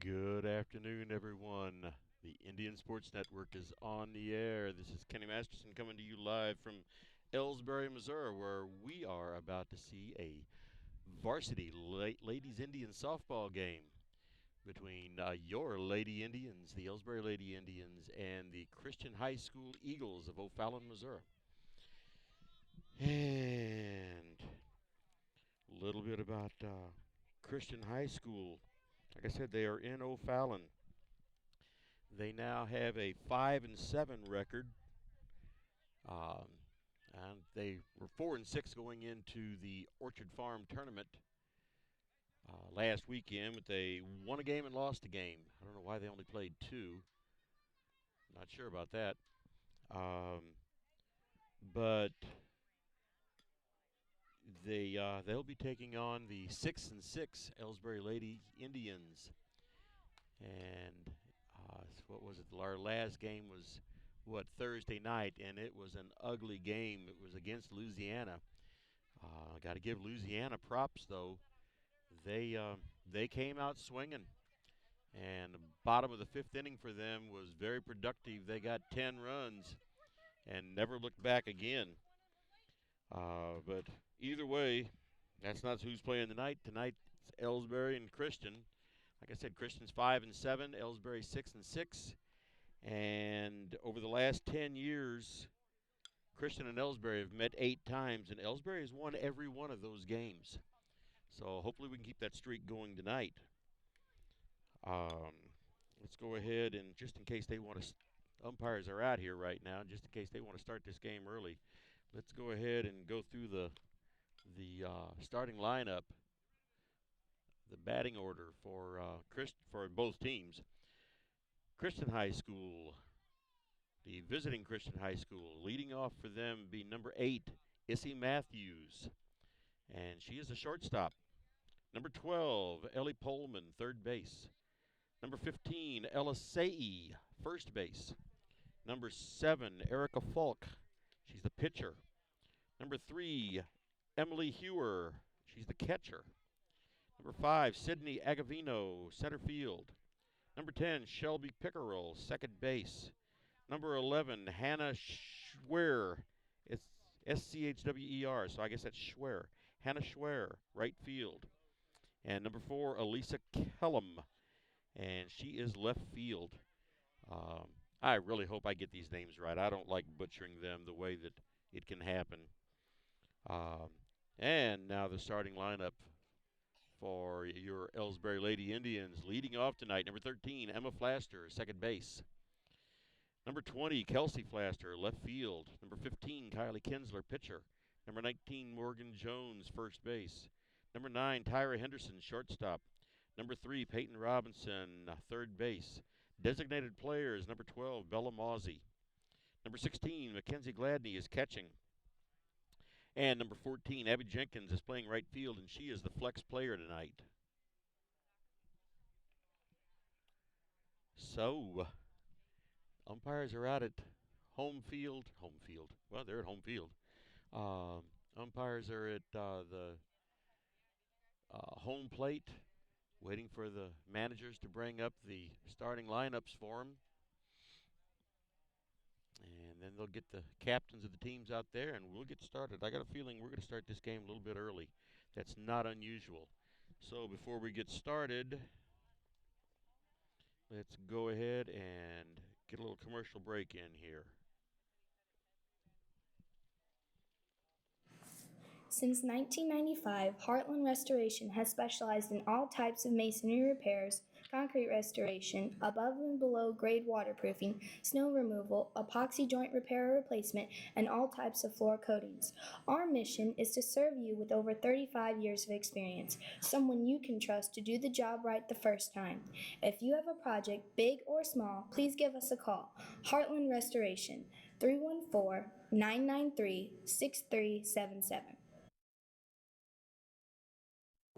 Good afternoon, everyone. The Indian Sports Network is on the air. This is Kenny Masterson coming to you live from Elsberry, Missouri, where we are about to see a varsity ladies Indian softball game between your Lady Indians, the Elsberry Lady Indians, and the Christian High School Eagles of O'Fallon, Missouri. And a little bit about Christian High School. Like I said, they are in O'Fallon. They now have a 5-7 record, um, and they were 4-6 going into the Orchard Farm tournament last weekend. But they won a game and lost a game. I don't know why they only played two. Not sure about that. But they'll be taking on the 6-6 Elsberry Lady Indians. And what was it? Our last game was Thursday night, and it was an ugly game. It was against Louisiana. Got to give Louisiana props though. They came out swinging, and the bottom of the fifth inning for them was very productive. They got 10 runs and never looked back again. But either way, that's not who's playing tonight. Tonight it's Elsberry and Christian. Like I said, Christian's 5-7, Elsberry 6-6. And over the last 10 years, Christian and Elsberry have met 8 times, and Elsberry has won every one of those games. So hopefully we can keep that streak going tonight. Let's go ahead and just in case they want to, umpires are out here right now, just in case they want to start this game early, let's go ahead and go through the starting lineup, the batting order for both teams. Christian High School, the visiting Christian High School, leading off for them be number 8, Issy Matthews, and she is a shortstop. Number 12, Ellie Pullman, third base. Number 15, Ella Sae, first base. Number 7, Erica Falk, she's the pitcher. Number 3, Emily Hewer, she's the catcher. Number 5, Sydney Agavino, center field. Number 10, Shelby Pickerel, second base. Number 11, Hannah Schwer. It's Schwer, so I guess that's Schwer. Hannah Schwer, right field. And number 4, Elisa Kellum, and she is left field. I really hope I get these names right. I don't like butchering them the way that it can happen. And now the starting lineup for your Elsberry Lady Indians. Leading off tonight, number 13, Emma Flaster, second base. Number 20, Kelsey Flaster, left field. Number 15, Kiley Kinsler, pitcher. Number 19, Morgan Jones, first base. Number 9, Tyra Henderson, shortstop. Number 3, Peyton Robinson, third base. Designated players, number 12, Bella Mawsey. Number 16, Mackenzie Gladney is catching. And number 14, Abby Jenkins is playing right field, and she is the flex player tonight. So, umpires are out at home field. Well, they're at home field. Umpires are at the home plate, waiting for the managers to bring up the starting lineups for them. And then they'll get the captains of the teams out there, and we'll get started. I got a feeling we're going to start this game a little bit early. That's not unusual. So before we get started, let's go ahead and get a little commercial break in here. Since 1995, Heartland Restoration has specialized in all types of masonry repairs, concrete restoration, above and below grade waterproofing, snow removal, epoxy joint repair or replacement, and all types of floor coatings. Our mission is to serve you with over 35 years of experience, someone you can trust to do the job right the first time. If you have a project, big or small, please give us a call. Heartland Restoration, 314-993-6377.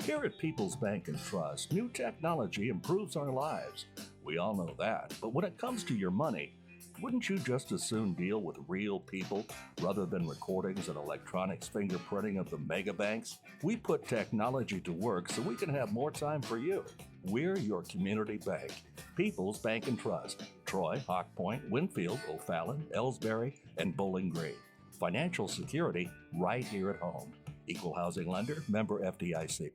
Here at People's Bank and Trust, new technology improves our lives. We all know that. But when it comes to your money, wouldn't you just as soon deal with real people rather than recordings and electronics fingerprinting of the mega banks? We put technology to work so we can have more time for you. We're your community bank. People's Bank and Trust. Troy, Hawk Point, Winfield, O'Fallon, Elsberry, and Bowling Green. Financial security right here at home. Equal housing lender, member FDIC.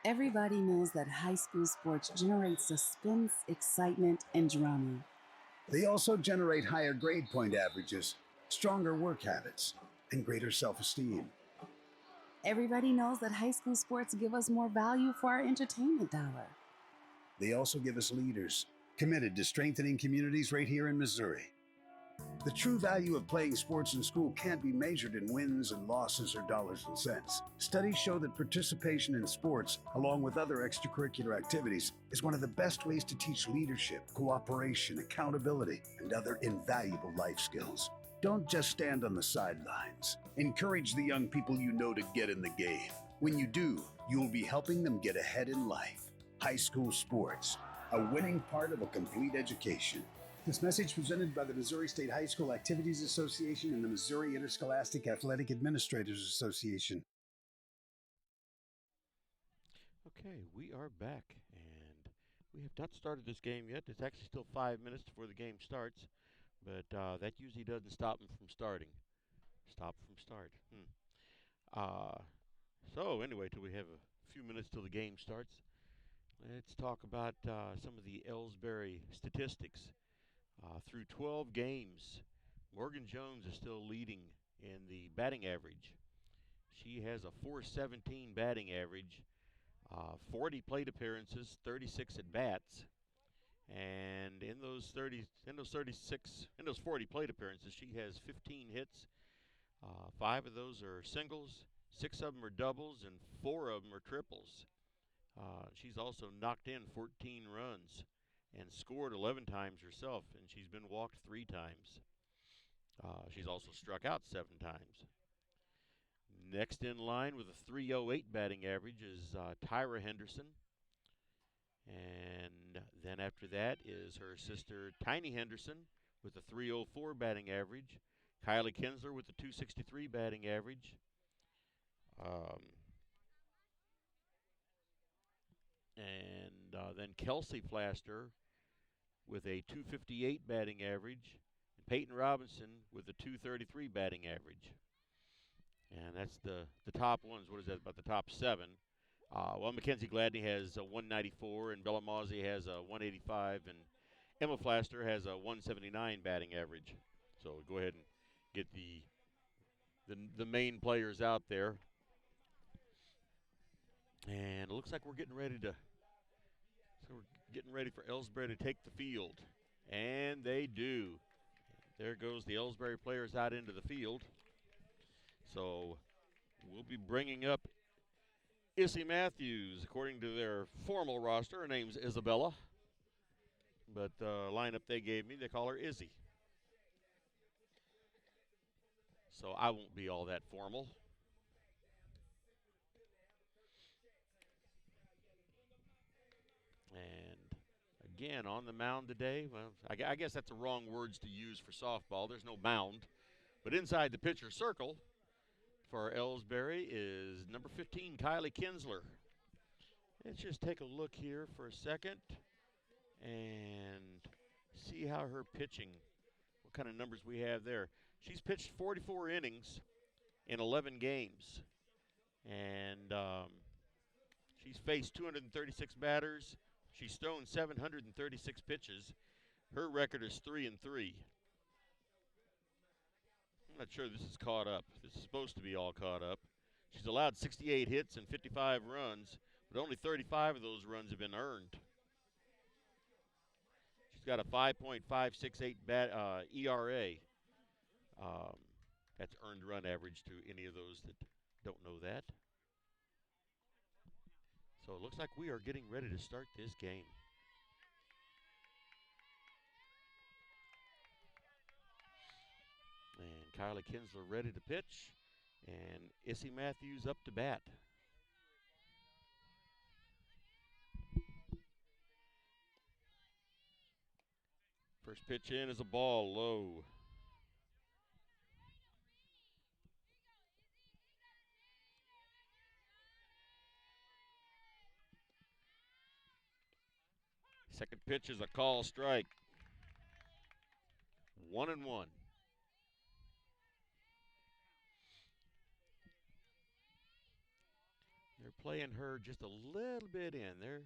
Everybody knows that high school sports generate suspense, excitement, and drama. They also generate higher grade point averages, stronger work habits, and greater self-esteem. Everybody knows that high school sports give us more value for our entertainment dollar. They also give us leaders committed to strengthening communities right here in Missouri. The true value of playing sports in school can't be measured in wins and losses or dollars and cents. Studies show that participation in sports, along with other extracurricular activities, is one of the best ways to teach leadership, cooperation, accountability, and other invaluable life skills. Don't just stand on the sidelines. Encourage the young people you know to get in the game. When you do, you'll be helping them get ahead in life. High school sports, a winning part of a complete education. This message presented by the Missouri State High School Activities Association and the Missouri Interscholastic Athletic Administrators Association. Okay, we are back, and we have not started this game yet. It's actually still 5 minutes before the game starts, but that usually doesn't stop them from starting. Stop from start. So anyway, till we have a few minutes till the game starts, let's talk about some of the Elsberry statistics. Through 12 games, Morgan Jones is still leading in the batting average. She has a .417 batting average, 40 plate appearances, 36 at bats, and in those 40 plate appearances, she has 15 hits. 5 of those are singles, 6 of them are doubles, and 4 of them are triples. She's also knocked in 14 runs and scored 11 times herself, and she's been walked 3 times. She's also struck out 7 times. Next in line with a .308 batting average is Tyra Henderson. And then after that is her sister Tiny Henderson with a .304 batting average. Kiley Kinsler with a .263 batting average. Then Kelsey Plaster with a .258 batting average, and Peyton Robinson with a .233 batting average. And that's the top ones. What is that, about the top 7? Well, Mackenzie Gladney has a .194, and Bella Mozzie has a .185, and Emma Plaster has a .179 batting average. So we'll go ahead and get the main players out there. And it looks like we're getting ready for Elsberry to take the field. And they do. There goes the Elsberry players out into the field. So we'll be bringing up Issy Matthews. According to their formal roster, her name's Isabella. But the lineup they gave me, they call her Izzy. So I won't be all that formal. And again, on the mound today, well, I guess that's the wrong words to use for softball. There's no mound. But inside the pitcher's circle for Elsberry is number 15, Kiley Kinsler. Let's just take a look here for a second and see how her pitching, what kind of numbers we have there. She's pitched 44 innings in 11 games. And she's faced 236 batters. She's thrown 736 pitches. Her record is 3-3. I'm not sure this is caught up. This is supposed to be all caught up. She's allowed 68 hits and 55 runs, but only 35 of those runs have been earned. She's got a 5.568 ERA. That's earned run average to any of those that don't know that. So it looks like we are getting ready to start this game. And Kiley Kinsler ready to pitch, and Issy Matthews up to bat. First pitch in is a ball low. Second pitch is a call strike. 1-1. They're playing her just a little bit in there.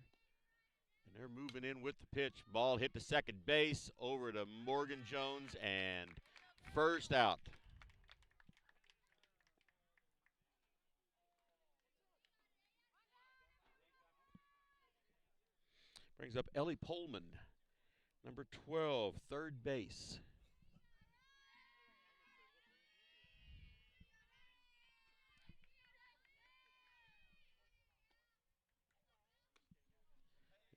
And they're moving in with the pitch. Ball hit to second base, over to Morgan Jones, and first out. Brings up Ellie Pullman, number 12, third base.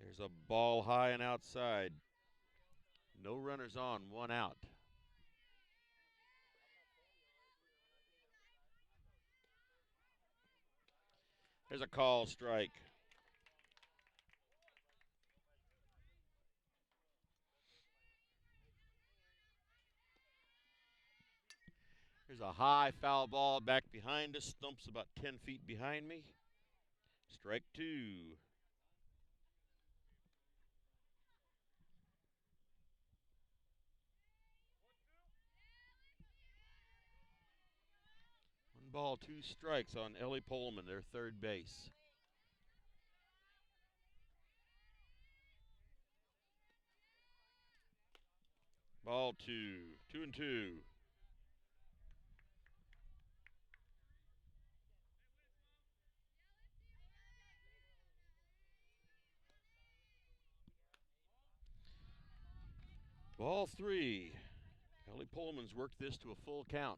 There's a ball high and outside. No runners on, one out. There's a call strike. There's a high foul ball back behind us, stumps about 10 feet behind me. Strike two. One ball, two strikes on Ellie Pullman, their third base. Ball two, 2-2. Ball three. Ellie Pullman's worked this to a full count.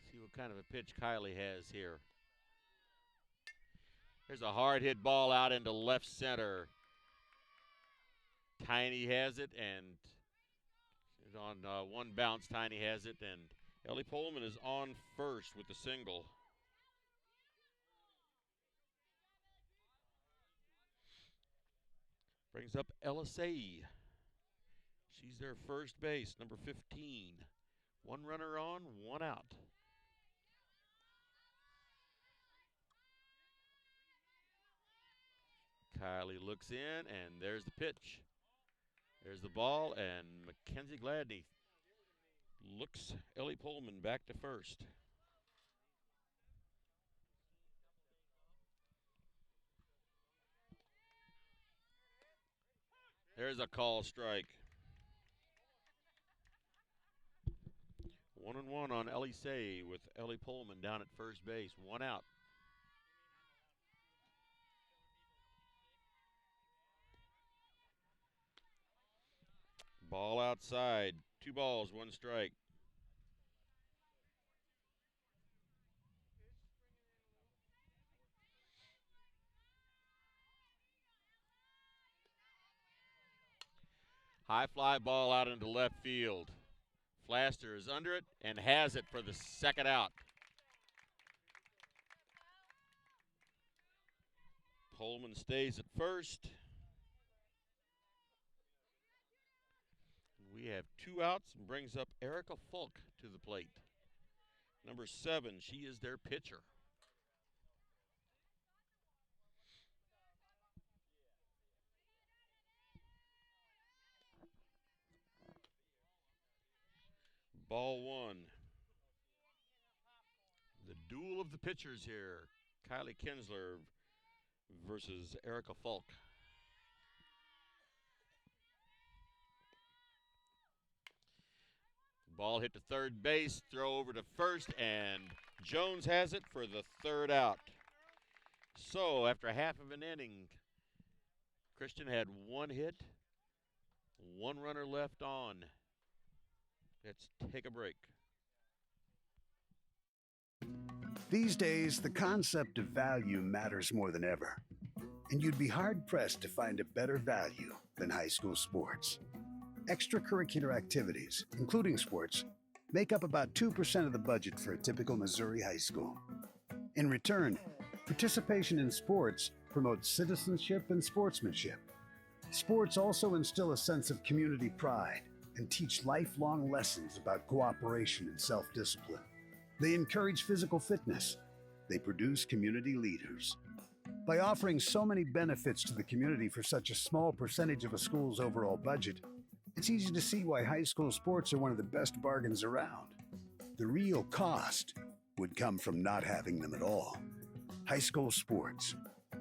See what kind of a pitch Kiley has here. There's a hard hit ball out into left center. Tiny has it, and on one bounce, Tiny has it, and Ellie Pullman is on first with the single. Brings up LSA. She's their first base, number 15. One runner on, one out. Kiley looks in, and there's the pitch. There's the ball, and Mackenzie Gladney looks Ellie Pullman back to first. There's a call strike. 1-1 on LSA with Ellie Pullman down at first base. One out. Ball outside. 2 balls, 1 strike. High fly ball out into left field. Flaster is under it and has it for the second out. Pullman stays at first. We have 2 outs and brings up Erica Fulk to the plate. Number 7, she is their pitcher. Ball 1. The duel of the pitchers here. Kiley Kinsler versus Erica Fulk. Ball hit to third base, throw over to first, and Jones has it for the 3rd out. So after half of an inning, Christian had 1 hit, 1 runner left on. Let's take a break. These days, the concept of value matters more than ever. And you'd be hard-pressed to find a better value than high school sports. Extracurricular activities, including sports, make up about 2% of the budget for a typical Missouri high school. In return, participation in sports promotes citizenship and sportsmanship. Sports also instill a sense of community pride and teach lifelong lessons about cooperation and self-discipline. They encourage physical fitness. They produce community leaders. By offering so many benefits to the community for such a small percentage of a school's overall budget, it's easy to see why high school sports are one of the best bargains around. The real cost would come from not having them at all. High school sports,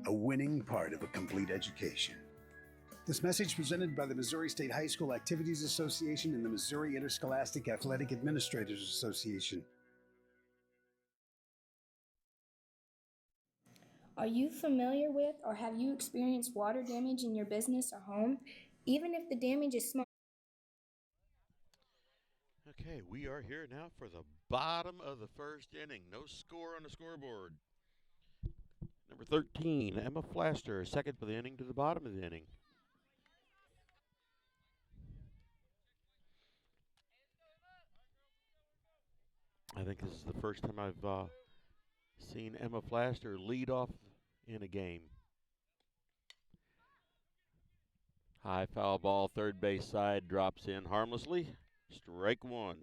a winning part of a complete education. This message presented by the Missouri State High School Activities Association and the Missouri Interscholastic Athletic Administrators Association. Are you familiar with or have you experienced water damage in your business or home? Even if the damage is small. Okay, we are here now for the bottom of the first inning. No score on the scoreboard. Number 13, Emma Flaster, second for the inning to the bottom of the inning. I think this is the first time I've seen Emma Flaster lead off in a game. High foul ball, third base side, drops in harmlessly. Strike one.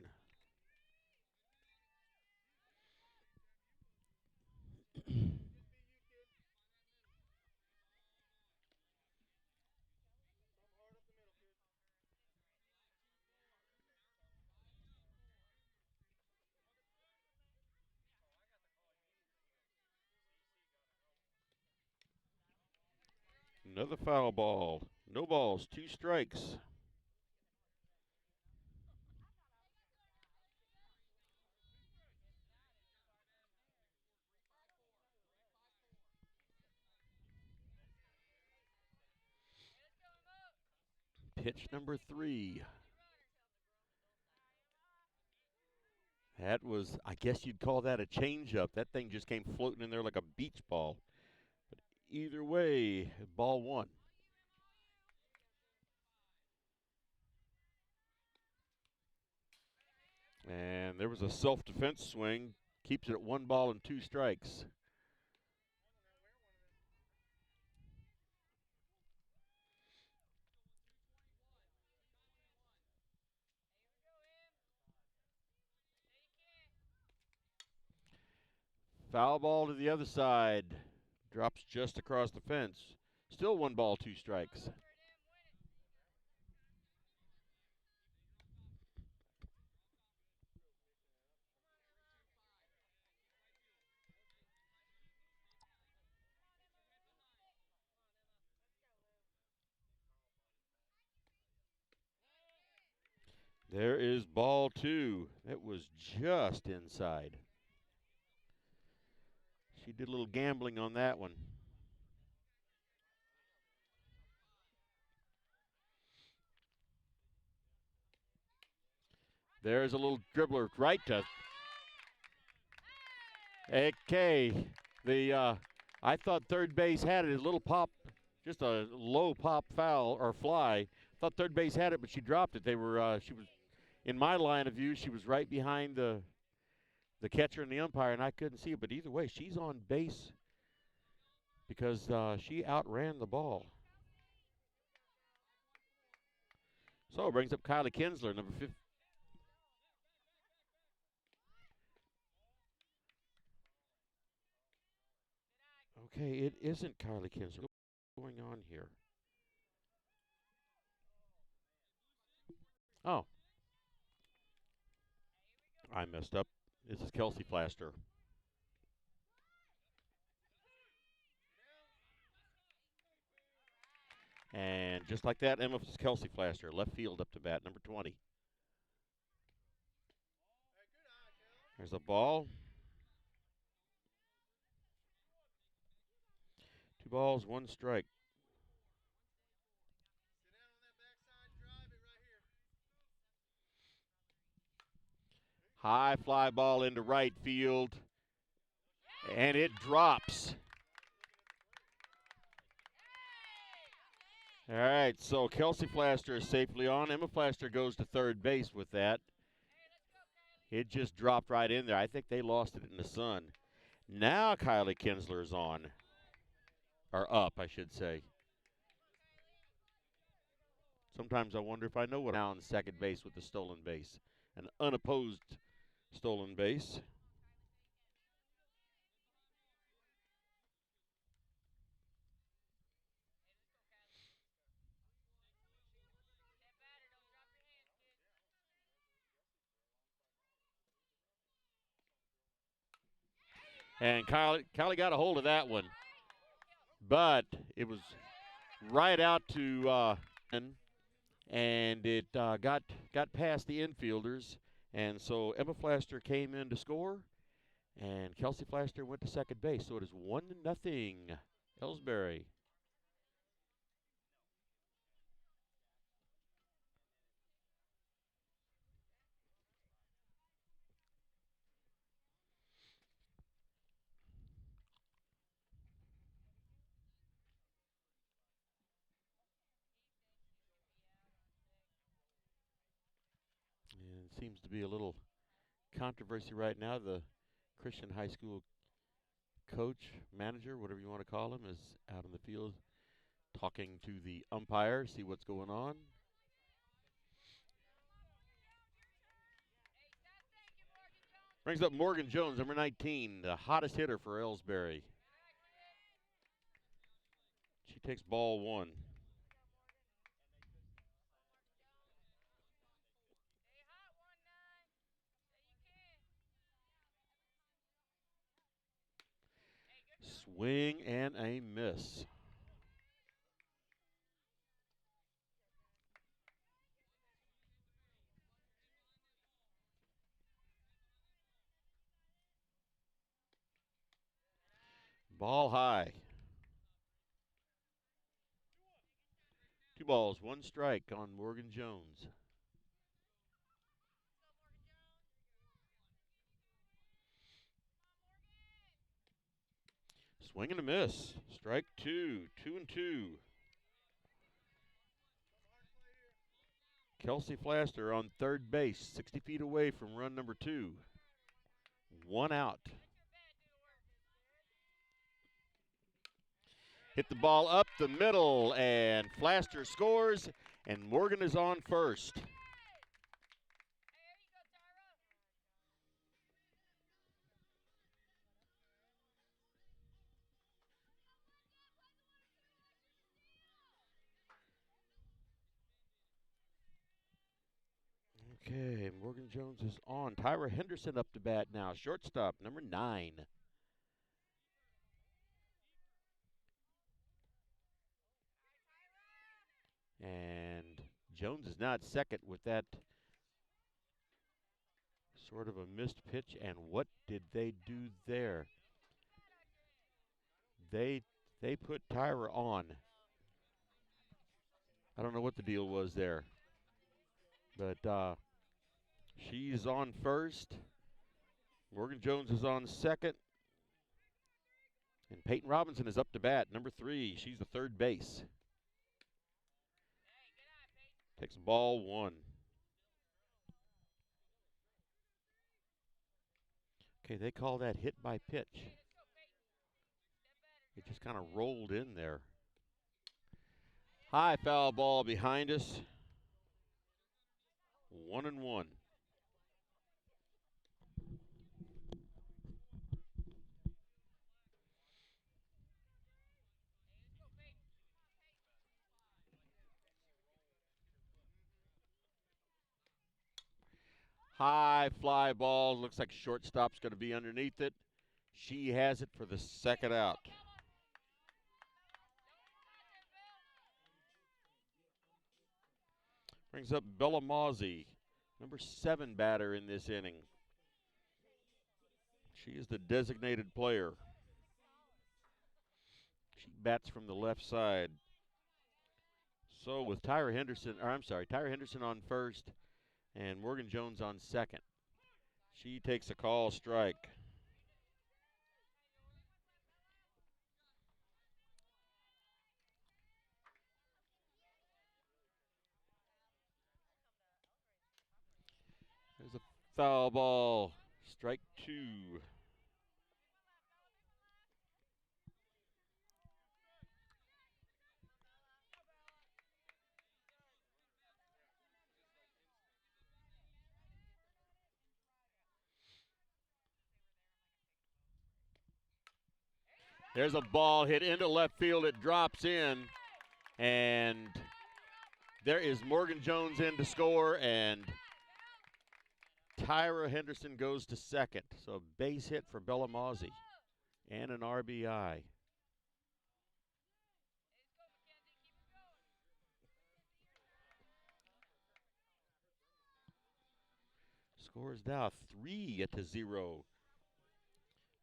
Another foul ball. No balls, two strikes. Pitch number 3. That was, I guess you'd call that a changeup. That thing just came floating in there like a beach ball. But either way, ball 1. And there was a self-defense swing. Keeps it at 1 ball and 2 strikes. Foul ball to the other side. Drops just across the fence. Still 1 ball, 2 strikes. There is ball 2. It was just inside. She did a little gambling on that one. There's a little dribbler right to. Okay, I thought third base had it. A little pop, just a low pop foul or fly. Thought third base had it, but she dropped it. She was in my line of view. She was right behind the catcher and the umpire, and I couldn't see it. But either way, she's on base because she outran the ball. So it brings up Kiley Kinsler, number 50. Okay, it isn't Kiley Kinsler. What's going on here? Oh, I messed up. This is Kelsey Flaster. And just like that, Emma Kelsey Flaster, left field up to bat, number 20. There's a ball. 2 balls, 1 strike. High fly ball into right field. And it drops. All right, so Kelsey Flaster is safely on. Emma Flaster goes to third base with that. It just dropped right in there. I think they lost it in the sun. Now Kiley Kinsler is on. Or up, I should say. Sometimes I wonder if I know what down second base with the stolen base. An unopposed stolen base. And Kiley got a hold of that one. But it was right out to and it got past the infielders. And so Emma Flaster came in to score, and Kelsey Flaster went to second base. So it is 1-0 Elsberry. And it seems to be a little controversy right now. The Christian high school coach, manager, whatever you want to call him, is out in the field talking to the umpire, see what's going on. Brings up Morgan Jones, number 19, the hottest hitter for Elsberry. She takes ball one. Swing and a miss. Ball high. 2 balls, 1 strike on Morgan Jones. Swing and a miss. Strike 2, 2-2. Kelsey Flaster on third base, 60 feet away from run number 2. 1 out. Hit the ball up the middle, and Flaster scores, and Morgan is on first. Okay, Morgan Jones is on. Tyra Henderson up to bat now. Shortstop, number 9. And Jones is now at second with that sort of a missed pitch. And what did they do there? They put Tyra on. I don't know what the deal was there. But she's on first. Morgan Jones is on second. And Peyton Robinson is up to bat, number 3. She's the third base. Takes ball 1. Okay, they call that hit by pitch. It just kind of rolled in there. High foul ball behind us. 1-1. High fly ball. Looks like shortstop's going to be underneath it. She has it for the second out. Brings up Bella Mozzie, number 7 batter in this inning. She is the designated player. She bats from the left side. So with Tyra Henderson on first and Morgan Jones on second. She takes a call strike. There's a foul ball. Strike 2. There's a ball hit into left field. It drops in, and there is Morgan Jones in to score, and Tyra Henderson goes to second. So a base hit for Bella Mozzie. and an RBI. Score is now 3-0.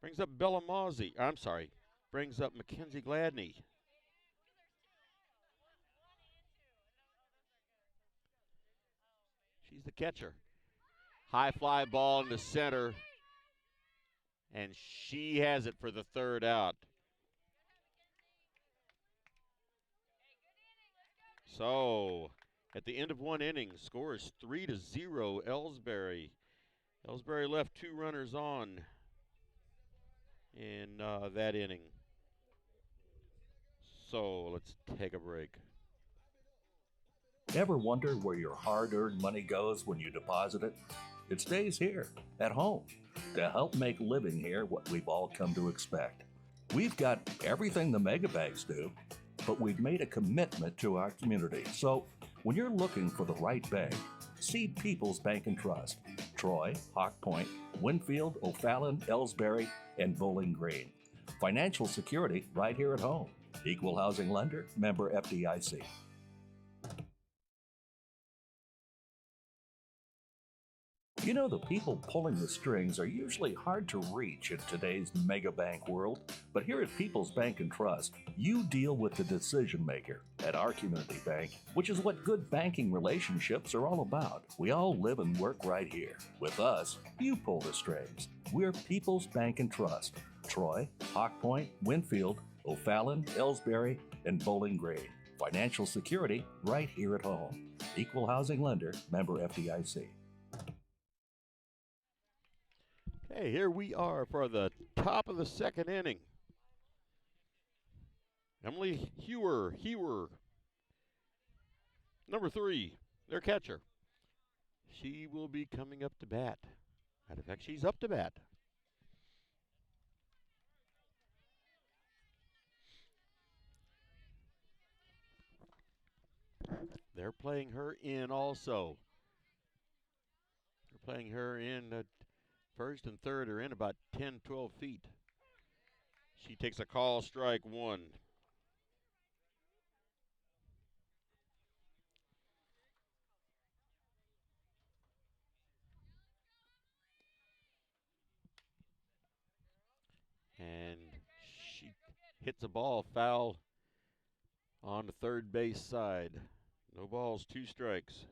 Brings up Bellamazzi. I'm sorry. Brings up Mackenzie Gladney. She's the catcher. High fly ball into center. And she has it for the third out. So, at the end of one inning, score is 3-0 Elsberry. Elsberry left 2 runners on in that inning. So, let's take a break. Ever wonder where your hard-earned money goes when you deposit it? It stays here, at home, to help make living here what we've all come to expect. We've got everything the mega banks do, but we've made a commitment to our community. So when you're looking for the right bank, see People's Bank and Trust. Troy, Hawk Point, Winfield, O'Fallon, Elsberry, and Bowling Green. Financial security right here at home. Equal housing lender, member FDIC. You know, the people pulling the strings are usually hard to reach in today's mega bank world, but here at People's Bank and Trust, you deal with the decision maker at our community bank, which is what good banking relationships are all about. We all live and work right here. With us, you pull the strings. We're People's Bank and Trust. Troy, Hawk Point, Winfield, O'Fallon, Elsberry, and Bowling Green. Financial security right here at home. Equal housing lender, member FDIC. Hey, here we are for the top of the second inning. Emily Hewer, number 3, their catcher. She will be coming up to bat. Matter of fact, she's up to bat. They're playing her in also. They're playing her in. First and third are in about 10, 12 feet. She takes a call, strike 1. And she hits a ball foul on the third base side. No balls, 2 strikes.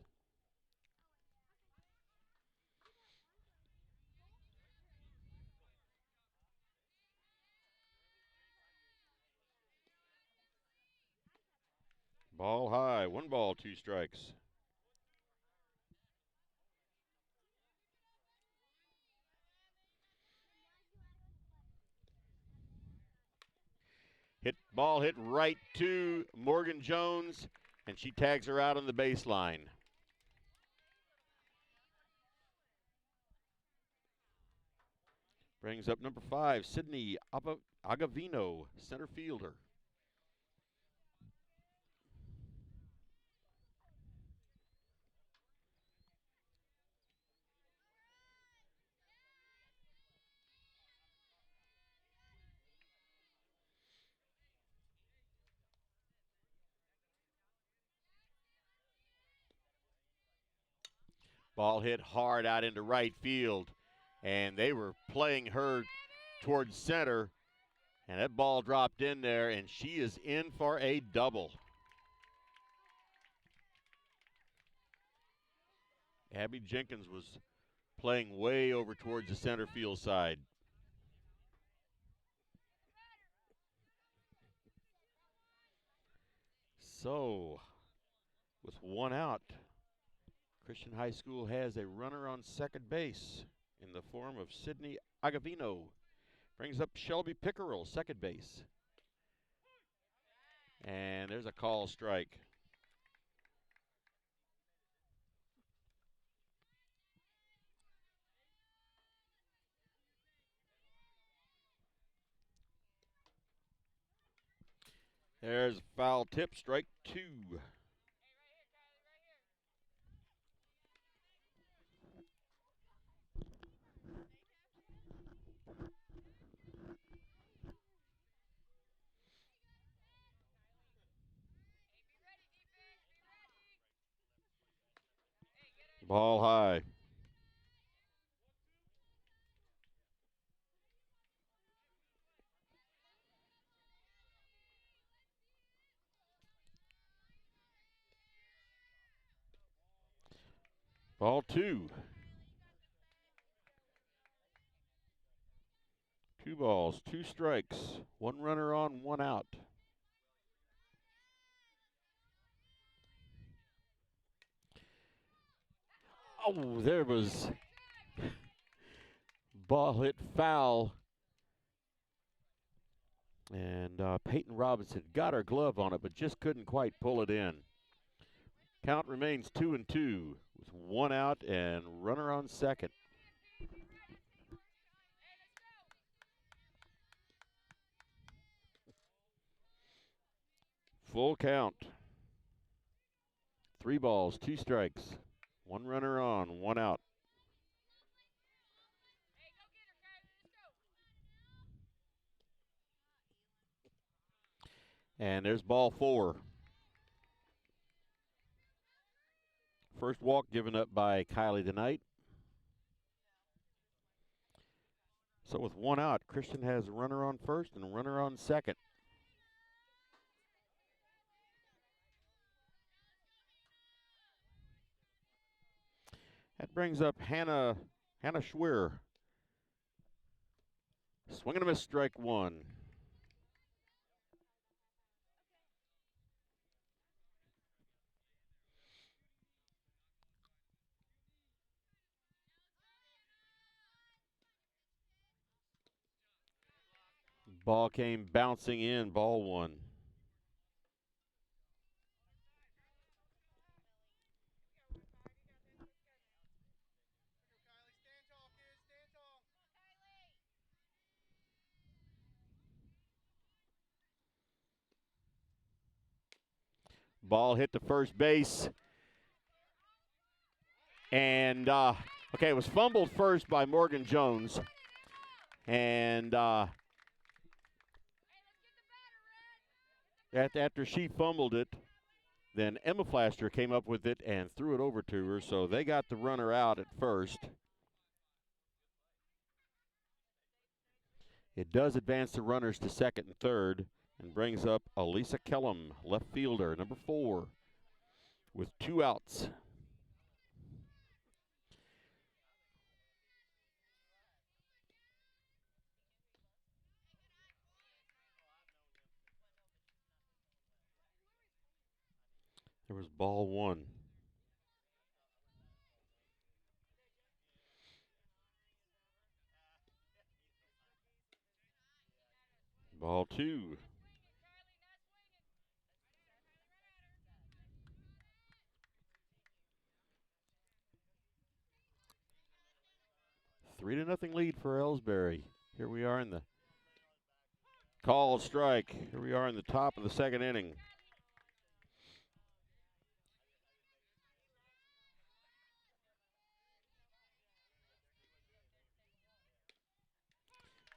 Ball high, 1 ball, 2 strikes. Ball hit right to Morgan Jones, and she tags her out on the baseline. Brings up number 5, Sydney Agavino, center fielder. Ball hit hard out into right field, and they were playing her towards center, and that ball dropped in there, and she is in for a double. Abby Jenkins was playing way over towards the center field side. So, with 1 out, Christian High School has a runner on second base in the form of Sydney Agavino. Brings up Shelby Pickerel, second base. And there's a call strike. There's a foul tip, strike 2. Ball high. Ball 2. 2 balls, 2 strikes. 1 runner on, 1 out. Oh, there was ball hit foul. And Peyton Robinson got her glove on it, but just couldn't quite pull it in. Count remains 2-2 with 1 out and runner on second. Full count. 3 balls, 2 strikes. 1 runner on, 1 out. And there's ball 4. First walk given up by Kiley tonight. So with 1 out, Christian has a runner on first and a runner on second. That brings up Hannah Schwer. Swing and a miss, strike 1. Ball came bouncing in, ball 1. Ball hit to first base. And, okay, it was fumbled first by Morgan Jones. And after she fumbled it, then Emma Flaster came up with it and threw it over to her. So they got the runner out at first. It does advance the runners to second and third and brings up Elisa Kellum, left fielder, number 4, with 2 outs. There was ball 1. Ball 2. Three to nothing lead for Elsberry. Here we are in the call strike. Here we are in the top of the second inning.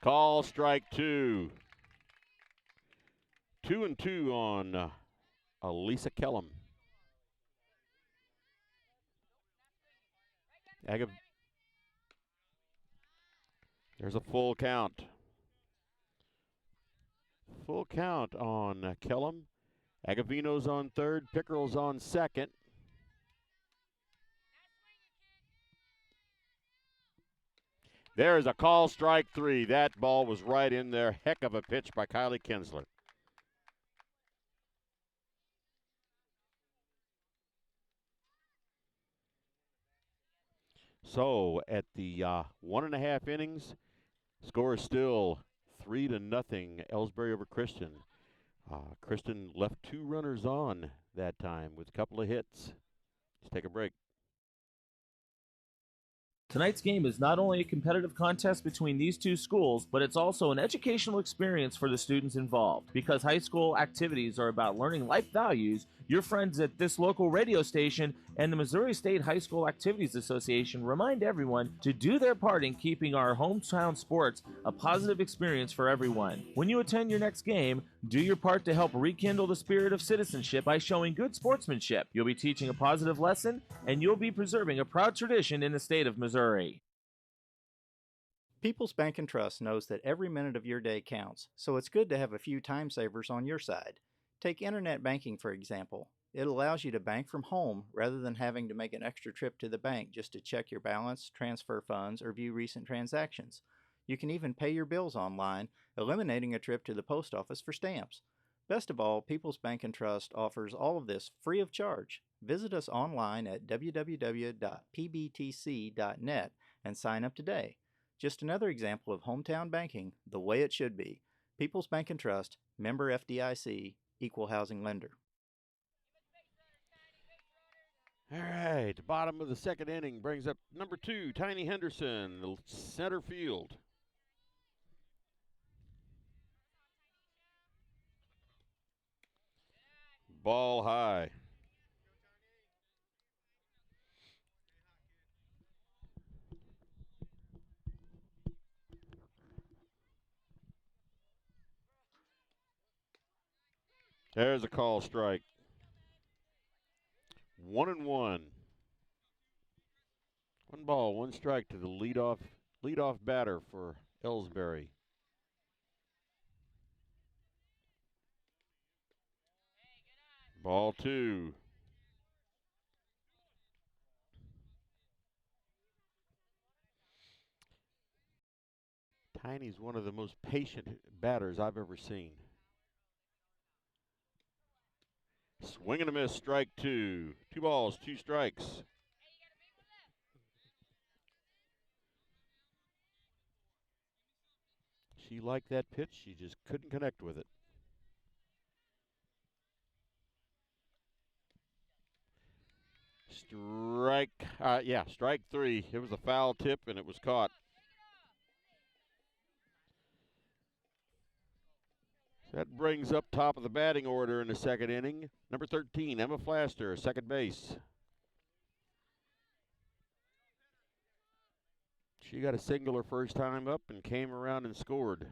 Call strike 2. 2-2 on Elisa Kellum. There's a full count. Full count on Kellum. Agavino's on third. Pickerel's on second. There is a call, strike 3. That ball was right in there. Heck of a pitch by Kiley Kinsler. So at the 1.5 innings, score is still 3-0, Elsberry over Christian. Christian left 2 runners on that time with a couple of hits. Let's take a break. Tonight's game is not only a competitive contest between these two schools, but it's also an educational experience for the students involved. Because high school activities are about learning life values, Your friends at this local radio station and the Missouri State High School Activities Association remind everyone to do their part in keeping our hometown sports a positive experience for everyone. When you attend your next game, do your part to help rekindle the spirit of citizenship by showing good sportsmanship. You'll be teaching a positive lesson, and you'll be preserving a proud tradition in the state of Missouri. People's Bank and Trust knows that every minute of your day counts, so it's good to have a few time savers on your side. Take internet banking, for example. It allows you to bank from home rather than having to make an extra trip to the bank just to check your balance, transfer funds, or view recent transactions. You can even pay your bills online, eliminating a trip to the post office for stamps. Best of all, People's Bank and Trust offers all of this free of charge. Visit us online at www.pbtc.net and sign up today. Just another example of hometown banking the way it should be. People's Bank and Trust, member FDIC, equal housing lender. All right, bottom of the second inning brings up number 2, Tiny Henderson, center field. Ball high. There's a call strike. 1-1. 1 ball, 1 strike to the leadoff batter for Elsberry. Ball 2. Tiny's one of the most patient batters I've ever seen. Swing and a miss, strike 2. 2 balls, 2 strikes. She liked that pitch. She just couldn't connect with it. Strike 3. It was a foul tip, and it was caught. That brings up top of the batting order in the second inning. Number 13, Emma Flaster, second base. She got a single her first time up and came around and scored.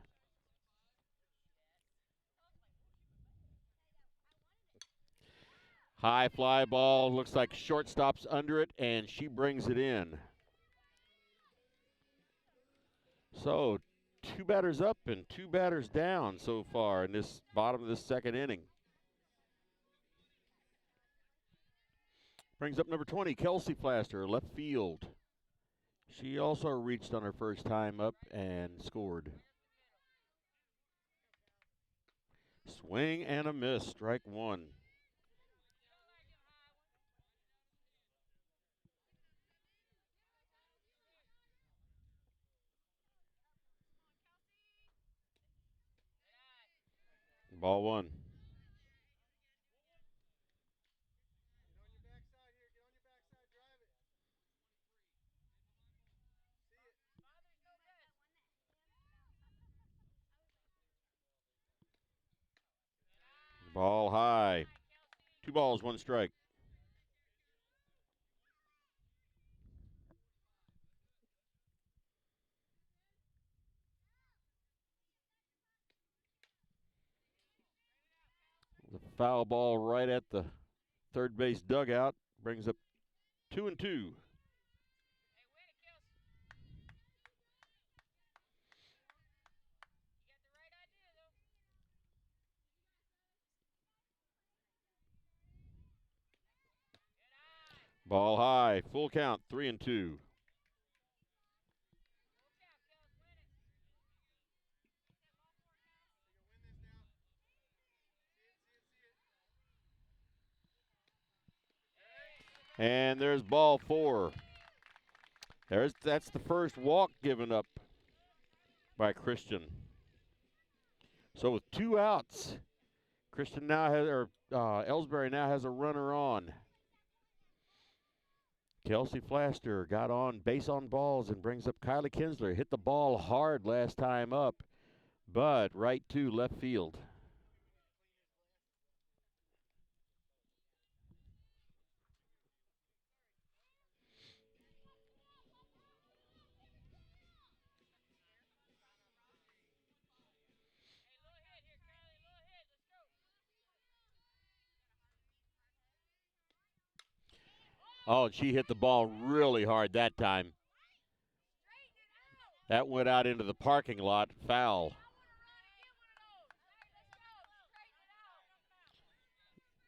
High fly ball, looks like shortstop's under it, and she brings it in. So 2 batters up and 2 batters down so far in this bottom of this second inning. Brings up number 20, Kelsey Flaster, left field. She also reached on her first time up and scored. Swing and a miss, strike 1. Ball 1. Ball high. 2 balls, 1 strike. The foul ball right at the third base dugout brings up 2-2. Ball high, full count, 3-2. And there's ball 4. That's the first walk given up by Christian. So with 2 outs, Elsberry now has a runner on. Kelsey Flaster got on base on balls and brings up Kiley Kinsler. Hit the ball hard last time up, but right to left field. Oh, and she hit the ball really hard that time. That went out into the parking lot. Foul.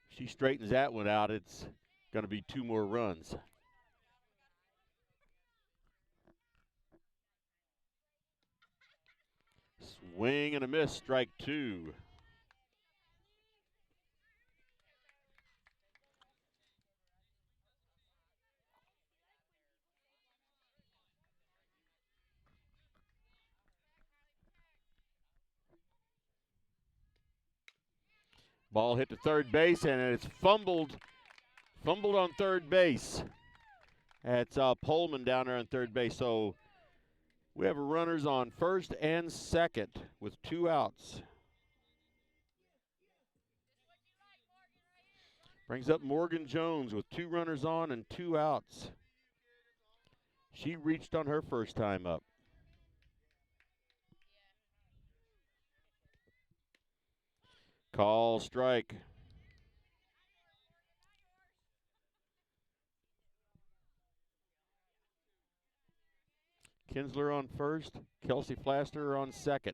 She straightens that one out. It's going to be 2 more runs. Swing and a miss, strike 2. Ball hit to third base, and it's fumbled on third base. That's Pullman down there on third base. So we have runners on first and second with 2 outs. Brings up Morgan Jones with 2 runners on and 2 outs. She reached on her first time up. Call strike. Kinsler on first, Kelsey Flaster on second.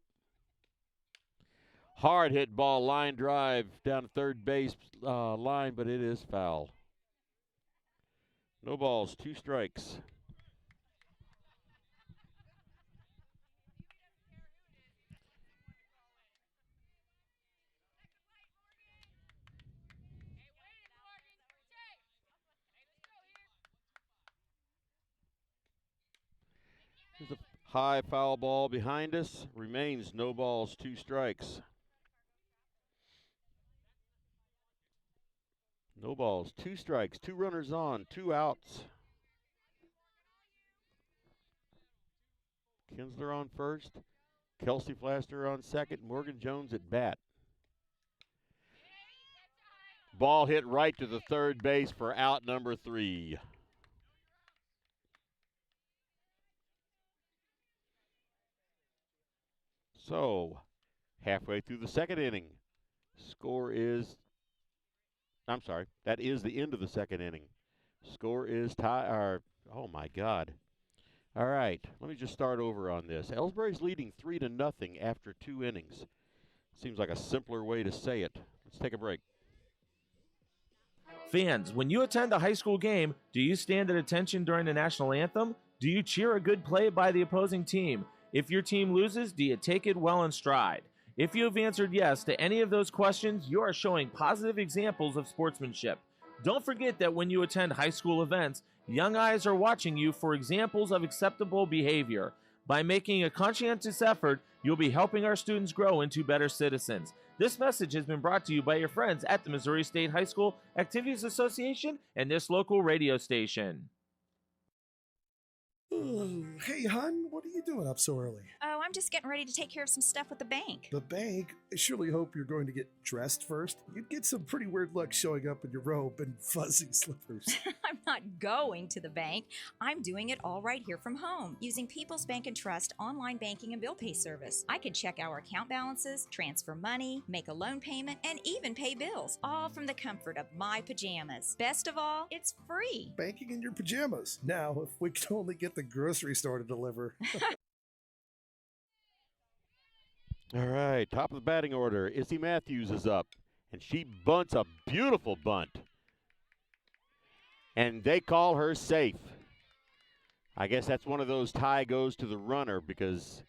Hard hit ball, line drive down third base line, but it is foul. No balls, 2 strikes. Here's a high foul ball behind us. Remains no balls, 2 strikes. No balls, 2 strikes, 2 runners on, 2 outs. Kinsler on first, Kelsey Flaster on second, Morgan Jones at bat. Ball hit right to the third base for out number 3. So, halfway through the second inning. That is the end of the second inning. Score is tie, oh my God. All right, let me just start over on this. Elsberry's leading 3-0 after 2 innings. Seems like a simpler way to say it. Let's take a break. Fans, when you attend a high school game, do you stand at attention during the national anthem? Do you cheer a good play by the opposing team? If your team loses, do you take it well in stride? If you have answered yes to any of those questions, you are showing positive examples of sportsmanship. Don't forget that when you attend high school events, young eyes are watching you for examples of acceptable behavior. By making a conscientious effort, you'll be helping our students grow into better citizens. This message has been brought to you by your friends at the Missouri State High School Activities Association and this local radio station. Ooh, hey, hon, what are you doing up so early? Oh, I'm just getting ready to take care of some stuff with the bank. The bank? I surely hope you're going to get dressed first. You'd get some pretty weird luck showing up in your robe and fuzzy slippers. I'm not going to the bank. I'm doing it all right here from home using People's Bank and Trust online banking and bill pay service. I can check our account balances, transfer money, make a loan payment, and even pay bills, all from the comfort of my pajamas. Best of all, it's free. Banking in your pajamas. Now, if we could only get the grocery store to deliver. All right, top of the batting order, Izzy Matthews is up, and she bunts a beautiful bunt. And they call her safe. I guess that's one of those tie goes to the runner because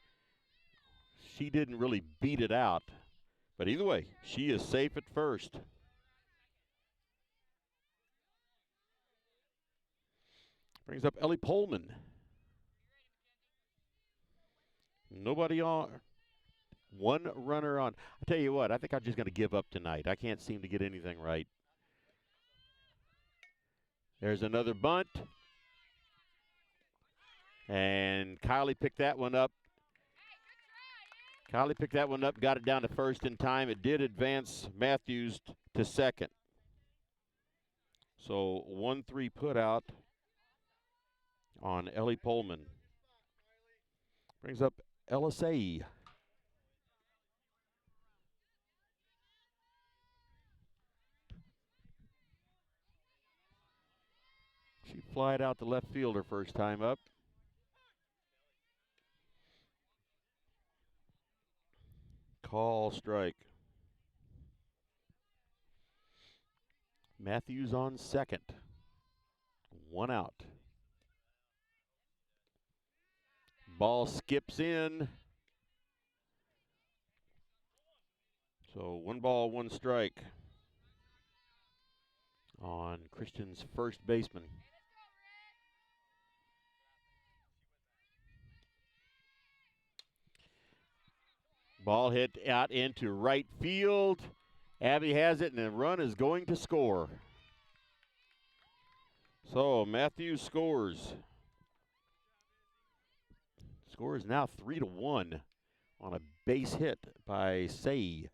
she didn't really beat it out. But either way, she is safe at first. Brings up Ellie Pullman. Nobody on. 1 runner on. I tell you what, I think I'm just going to give up tonight. I can't seem to get anything right. There's another bunt. And Kiley picked that one up. Got it down to first in time. It did advance Matthews to second. So 1-3 put out on Ellie Pullman. Brings up LSA. fly it out to left field her first time up. Call strike. Matthews on second. 1 out. Ball skips in. So 1 ball, 1 strike on Christian's first baseman. Ball hit out into right field. Abby has it, and the run is going to score. So Matthews scores. Score is now 3-1 on a base hit by Say.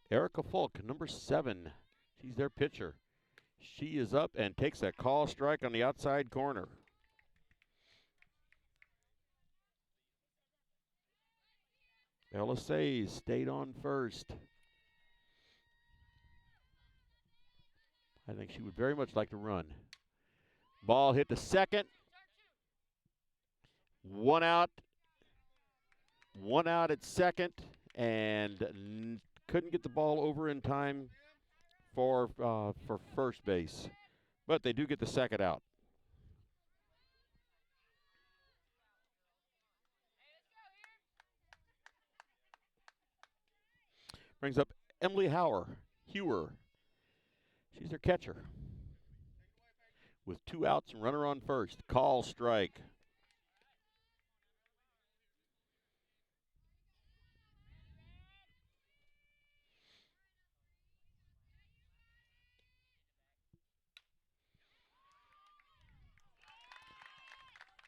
Erica Falk, number 7. She's their pitcher. She is up and takes a call strike on the outside corner. Ella Says stayed on first. I think she would very much like to run. Ball hit to second. 1 out. 1 out at second, and couldn't get the ball over in time for first base. But they do get the second out. Brings up Emily Hewer. She's their catcher. With 2 outs and runner on first. Call strike.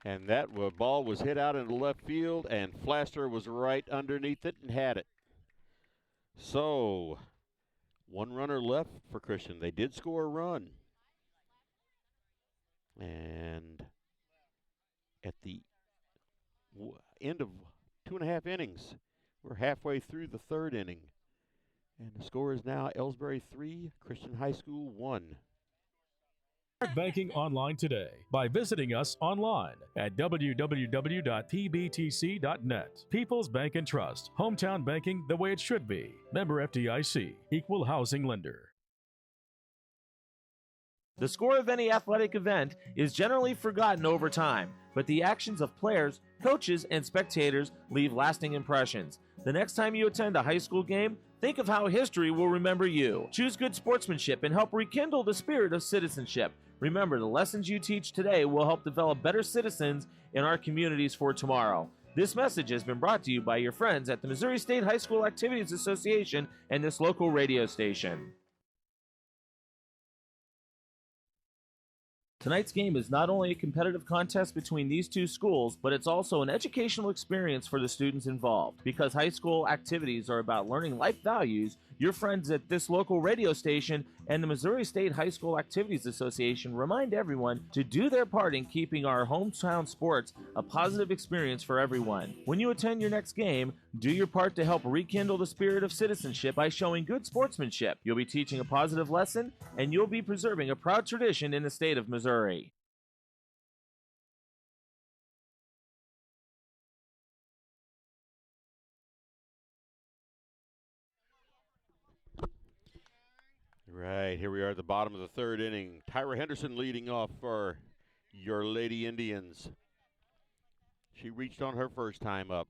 And that ball was hit out into left field, and Flaster was right underneath it and had it. So, 1 runner left for Christian. They did score a run. And at the end of 2.5 innings, we're halfway through the 3rd inning. And the score is now Elsberry 3, Christian High School 1. Start banking online today by visiting us online at www.pbtc.net. People's Bank and Trust. Hometown banking the way it should be. Member FDIC. Equal housing lender. The score of any athletic event is generally forgotten over time, but the actions of players, coaches, and spectators leave lasting impressions. The next time you attend a high school game, think of how history will remember you. Choose good sportsmanship and help rekindle the spirit of citizenship. Remember, the lessons you teach today will help develop better citizens in our communities for tomorrow. This message has been brought to you by your friends at the Missouri State High School Activities Association and this local radio station. Tonight's game is not only a competitive contest between these two schools, but it's also an educational experience for the students involved. Because high school activities are about learning life values, your friends at this local radio station and the Missouri State High School Activities Association remind everyone to do their part in keeping our hometown sports a positive experience for everyone. When you attend your next game, do your part to help rekindle the spirit of citizenship by showing good sportsmanship. You'll be teaching a positive lesson, and you'll be preserving a proud tradition in the state of Missouri. Right, here we are at the bottom of the 3rd inning. Tyra Henderson leading off for your Lady Indians. She reached on her first time up.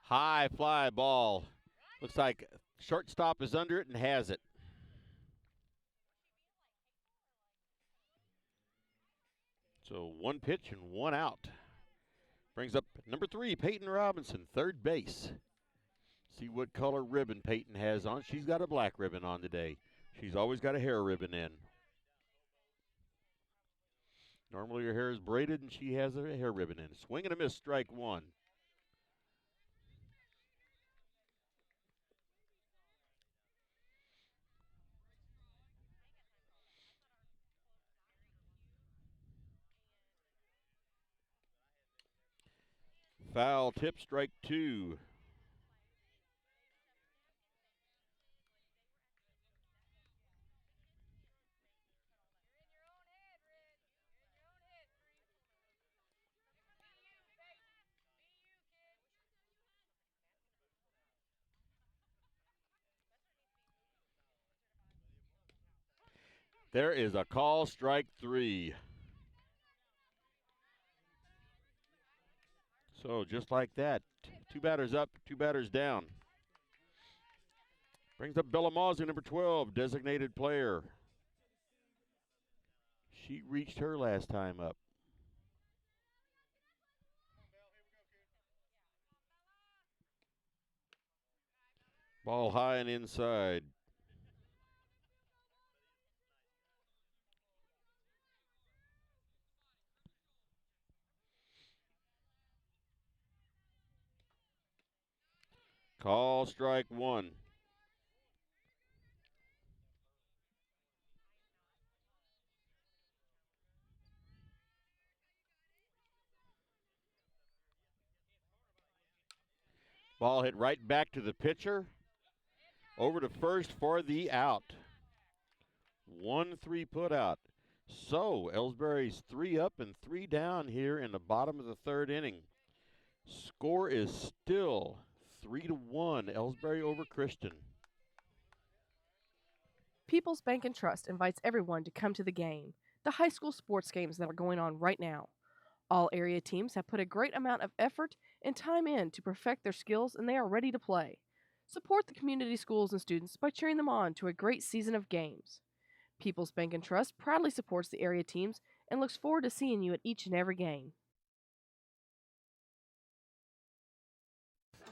High fly ball. Looks like shortstop is under it and has it. So 1 pitch and 1 out. Brings up number 3, Peyton Robinson, 3rd base. See what color ribbon Peyton has on. She's got a black ribbon on today. She's always got a hair ribbon in. Normally her hair is braided and she has a hair ribbon in. Swing and a miss, strike 1. Foul tip, strike 2. There is a call, strike 3. So just like that, 2 batters up, 2 batters down. Brings up Bellamazzi, number 12, designated player. She reached her last time up. Ball high and inside. Call, strike 1. Ball hit right back to the pitcher. Over to first for the out. 1-3 put out. So Elsberry's 3 up and 3 down here in the bottom of the 3rd inning. Score is still 3-1. Elsberry over Christian. People's Bank and Trust invites everyone to come to the game, the high school sports games that are going on right now. All area teams have put a great amount of effort and time in to perfect their skills, and they are ready to play. Support the community schools and students by cheering them on to a great season of games. People's Bank and Trust proudly supports the area teams and looks forward to seeing you at each and every game.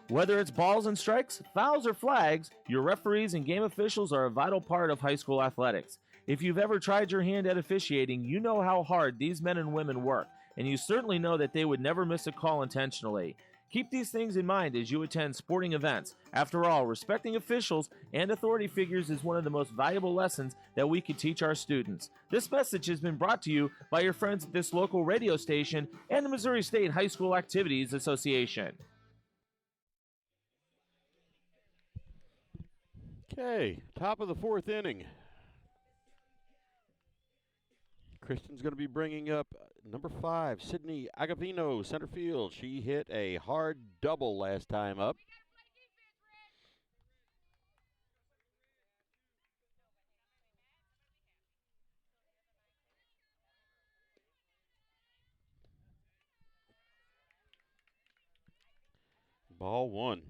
Whether it's balls and strikes, fouls, or flags, your referees and game officials are a vital part of high school athletics. If you've ever tried your hand at officiating, you know how hard these men and women work, and you certainly know that they would never miss a call intentionally. Keep these things in mind as you attend sporting events. After all, respecting officials and authority figures is one of the most valuable lessons that we can teach our students. This message has been brought to you by your friends at this local radio station and the Missouri State High School Activities Association. Okay, top of the 4th inning. Kristen's going to be bringing up number 5, Sydney Agavino, center field. She hit a hard double last time up. Ball 1.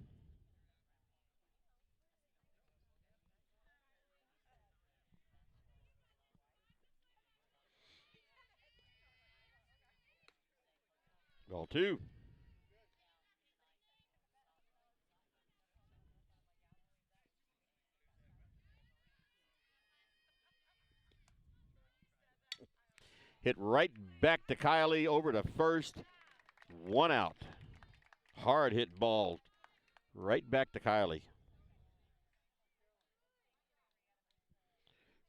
Ball 2. Hit right back to Kiley, over to first. 1 out. Hard hit ball right back to Kiley.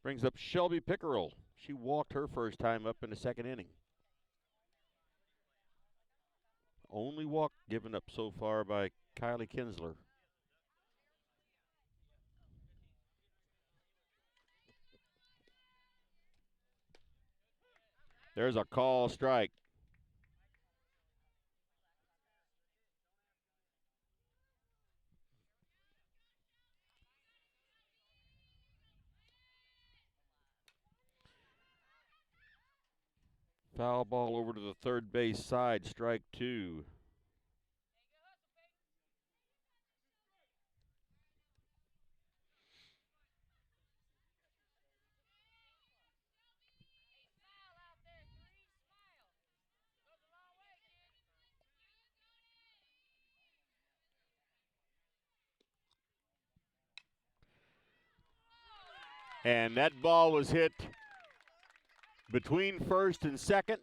Brings up Shelby Pickerel. She walked her first time up in the 2nd inning. Only walk given up so far by Kiley Kinsler. There's a call, strike. Foul ball over to the 3rd base side, strike 2. And that ball was hit between first and second.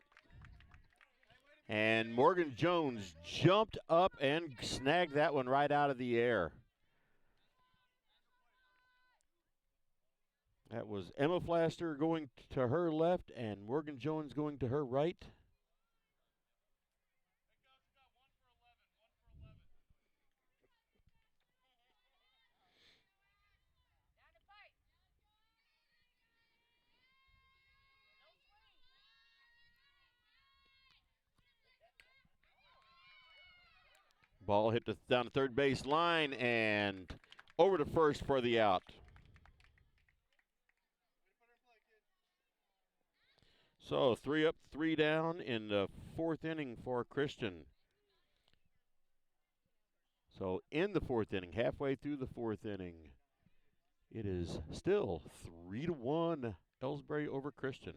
And Morgan Jones jumped up and snagged that one right out of the air. That was Emma Flaster going to her left and Morgan Jones going to her right. Ball hit down the third base line and over to first for the out. So 3 up, 3 down in the 4th inning for Christian. So in the 4th inning, halfway through the 4th inning, it is still 3-1 Elsberry over Christian.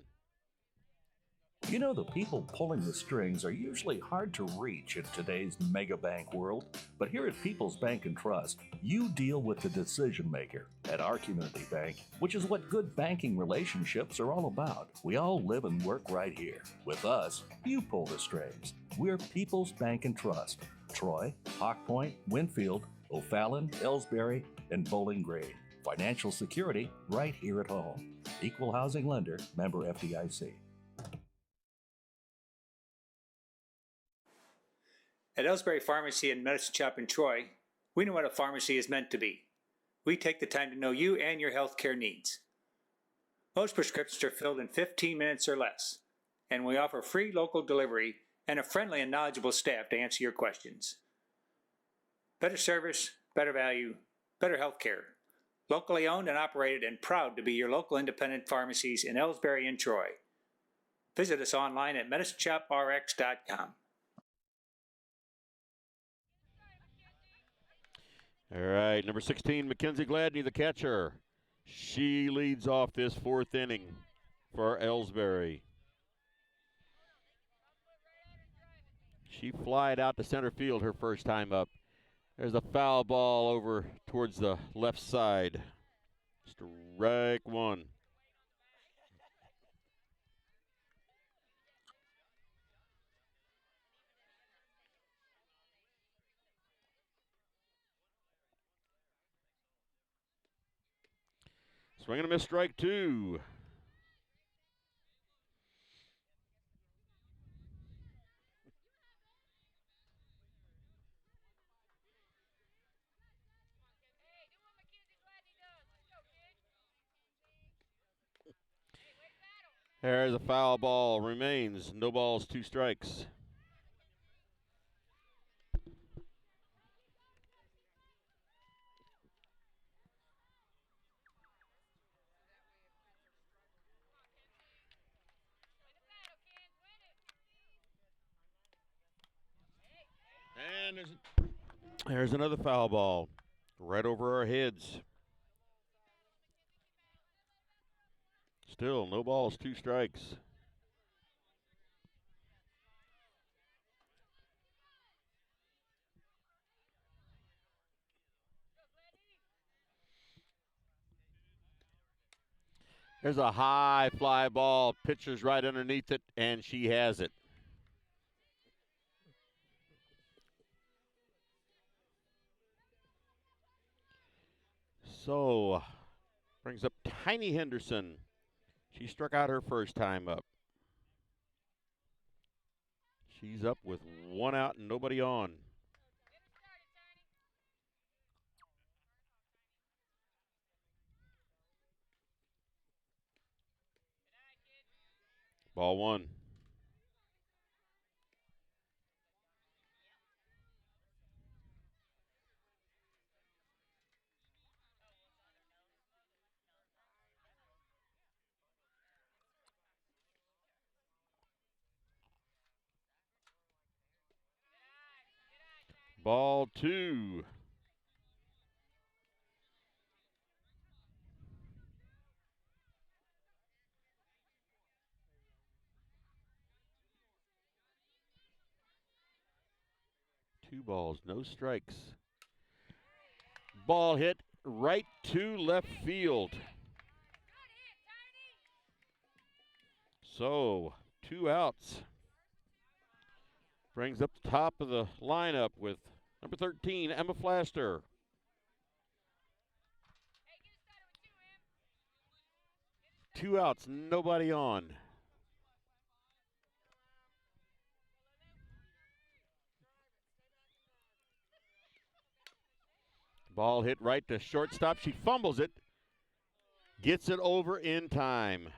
You know, the people pulling the strings are usually hard to reach in today's mega bank world, but here at People's Bank and Trust, you deal with the decision maker at our community bank, which is what good banking relationships are all about. We all live and work right here. With us, you pull the strings. We're People's Bank and Trust. Troy, Hawk Point, Winfield, O'Fallon, Elsberry, and Bowling Green. Financial security right here at home. Equal housing lender, member FDIC. At Elsberry Pharmacy and Medicine Shop in Troy, we know what a pharmacy is meant to be. We take the time to know you and your healthcare needs. Most prescriptions are filled in 15 minutes or less, and we offer free local delivery and a friendly and knowledgeable staff to answer your questions. Better service, better value, better healthcare. Locally owned and operated and proud to be your local independent pharmacies in Elsberry and Troy. Visit us online at medicineshoprx.com. All right, number 16, Mackenzie Gladney, the catcher. She leads off this 4th inning for Elsberry. She flied out to center field her first time up. There's a foul ball over towards the left side. Strike 1. Swing and a miss, strike 2. There's a foul ball, remains. No balls, 2 strikes. And there's another foul ball right over our heads. Still, no balls, 2 strikes. There's a high fly ball. Pitcher's right underneath it, and she has it. So, brings up Tiny Henderson. She struck out her first time up. She's up with 1 out and nobody on. Ball 1. Ball 2. Two balls, no strikes. Ball hit right to left field. So, 2 outs. Brings up the top of the lineup with number 13, Emma Flaster. Two outs, nobody on. Ball hit right to shortstop. She fumbles it. Gets it over in time.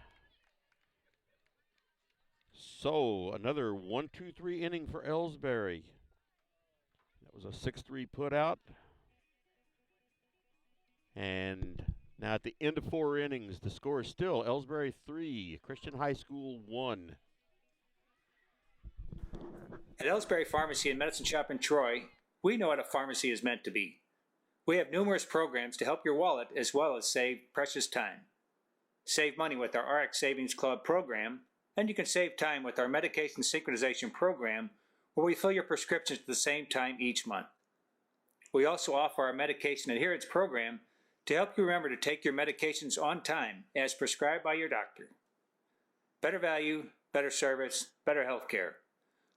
So another 1-2-3 inning for Elsberry. That was a 6-3 put out. And now at the end of 4 innings, the score is still Elsberry 3, Christian High School 1. At Elsberry Pharmacy and Medicine Shop in Troy, we know what a pharmacy is meant to be. We have numerous programs to help your wallet as well as save precious time. Save money with our RX Savings Club program, and you can save time with our medication synchronization program, where we fill your prescriptions at the same time each month. We also offer our medication adherence program to help you remember to take your medications on time as prescribed by your doctor. Better value, better service, better health care.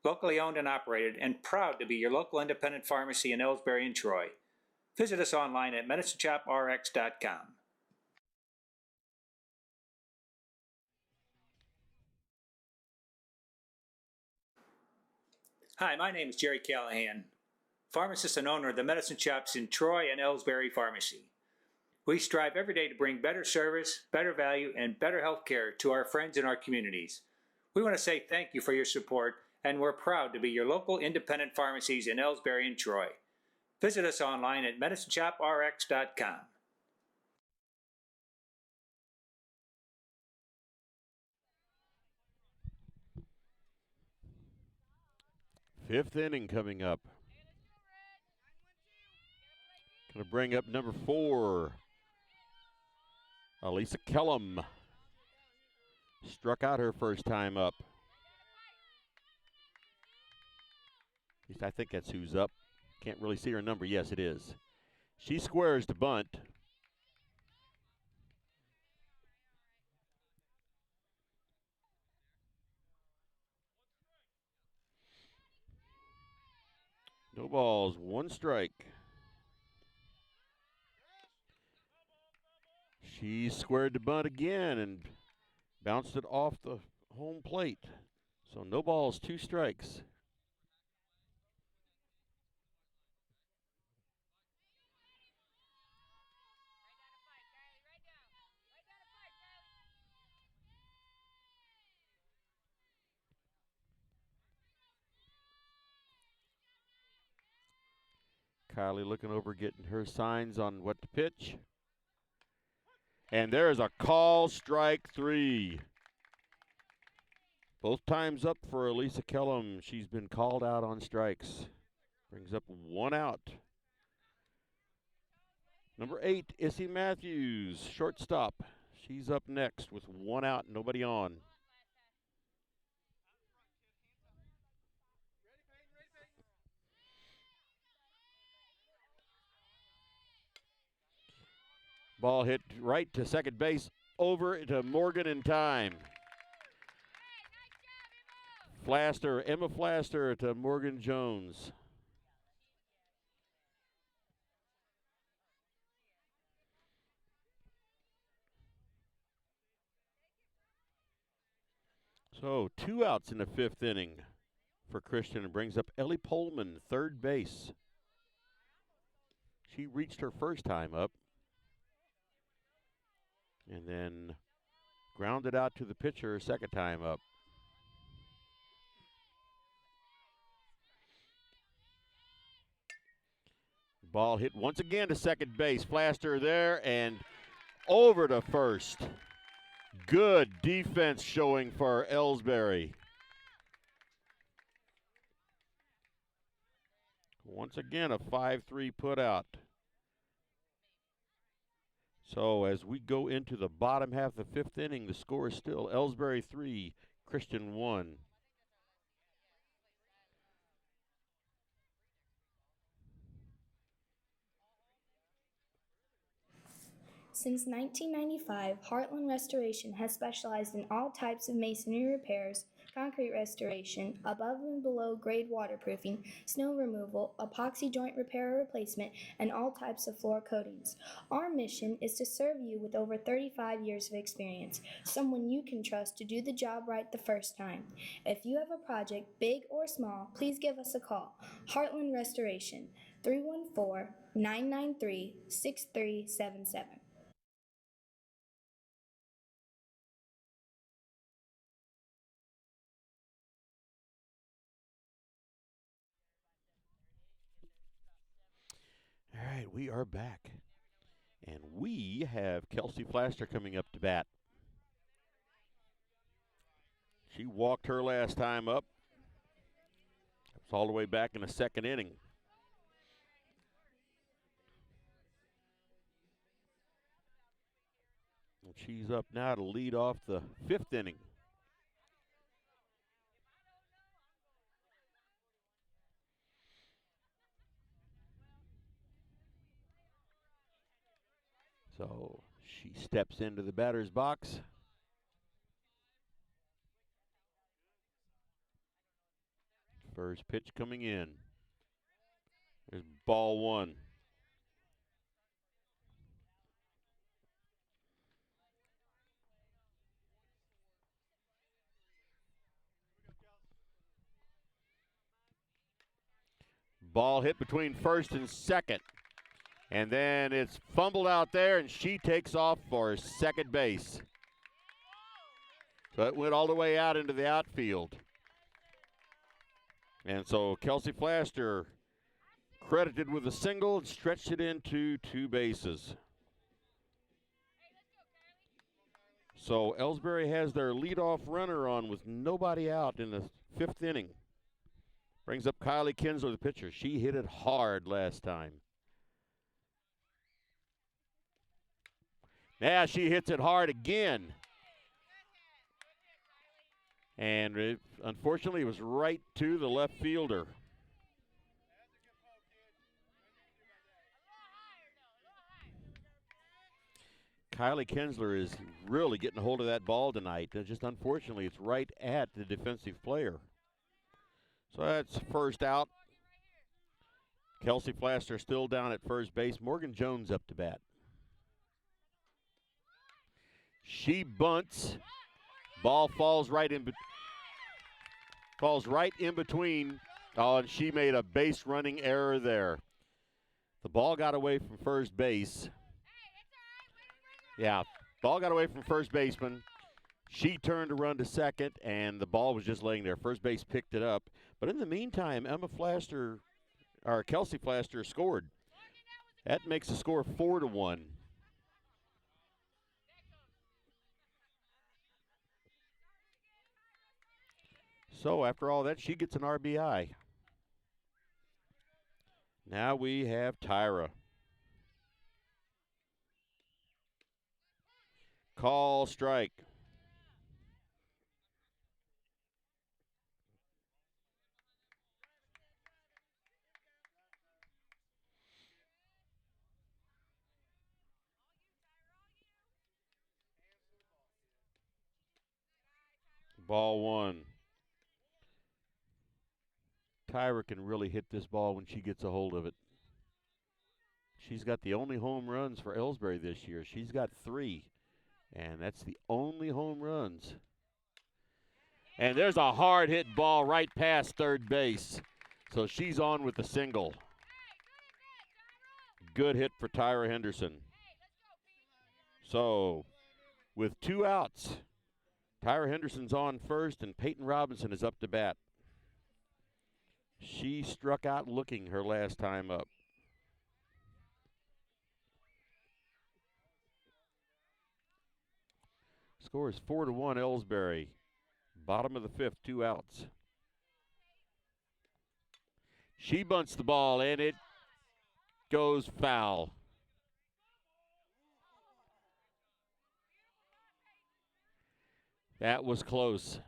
Locally owned and operated, and proud to be your local independent pharmacy in Elsberry and Troy. Visit us online at medicineshoprx.com. Hi, my name is Jerry Callahan, pharmacist and owner of the medicine shops in Troy and Elsberry Pharmacy. We strive every day to bring better service, better value, and better health care to our friends in our communities. We want to say thank you for your support, and we're proud to be your local independent pharmacies in Elsberry and Troy. Visit us online at medicineshoprx.com. Fifth inning coming up. Going to bring up number 4, Elisa Kellum. Struck out her first time up. At least I think that's who's up. Can't really see her number. Yes, it is. She squares to bunt. No balls, 1 strike. She squared to bunt again and bounced it off the home plate. So no balls, 2 strikes. Kiley looking over, getting her signs on what to pitch. And there's a call, strike 3. Both times up for Elisa Kellum. She's been called out on strikes. Brings up 1 out. Number 8, Issy Matthews, shortstop. She's up next with 1 out, nobody on. Ball hit right to second base, over to Morgan in time. Emma Flaster to Morgan Jones. So 2 outs in the 5th inning for Christian, and brings up Ellie Pullman, third base. She reached her first time up and then grounded out to the pitcher second time up. Ball hit once again to second base. Flaster there and over to first. Good defense showing for Elsberry. Once again, a 5-3 put out. So as we go into the bottom half of the 5th inning, the score is still Elsberry 3, Christian 1. Since 1995, Heartland Restoration has specialized in all types of masonry repairs, concrete restoration, above and below grade waterproofing, snow removal, epoxy joint repair or replacement, and all types of floor coatings. Our mission is to serve you with over 35 years of experience, someone you can trust to do the job right the first time. If you have a project, big or small, please give us a call. Heartland Restoration, 314-993-6377. right, we are back. And we have Kelsey Flaster coming up to bat. She walked her last time up. It's all the way back in the second inning. And she's up now to lead off the fifth inning. So she steps into the batter's box. First pitch coming in. There's ball one. Ball hit between first and second. And then it's fumbled out there, and she takes off for second base. So it went all the way out into the outfield. And so Kelsey Flaster credited with a single and stretched it into two bases. So Elsberry has their leadoff runner on with nobody out in the fifth inning. Brings up Kiley Kinsler, the pitcher. She hit it hard last time. Now she hits it hard again. And unfortunately, it was right to the left fielder. Kiley Kinsler is really getting a hold of that ball tonight. Just unfortunately, it's right at the defensive player. So that's first out. Kelsey Flaster still down at first base. Morgan Jones up to bat. She bunts. Ball falls right in between. Oh, and she made a base running error there. The ball got away from first base. Yeah, ball got away from first baseman. She turned to run to second, and the ball was just laying there. First base picked it up. But in the meantime, Kelsey Flaster scored. That makes the score 4-1. So after all that, she gets an RBI. Now we have Tyra. Call strike. Ball one. Tyra can really hit this ball when she gets a hold of it. She's got the only home runs for Elsberry this year. She's got 3, and that's the only home runs. And there's a hard hit ball right past third base. So she's on with the single. Good hit for Tyra Henderson. So with 2 outs, Tyra Henderson's on first, and Peyton Robinson is up to bat. She struck out looking her last time up. Score is 4-1 Elsberry. Bottom of the fifth, 2 outs. She bunts the ball, and it goes foul. That was close.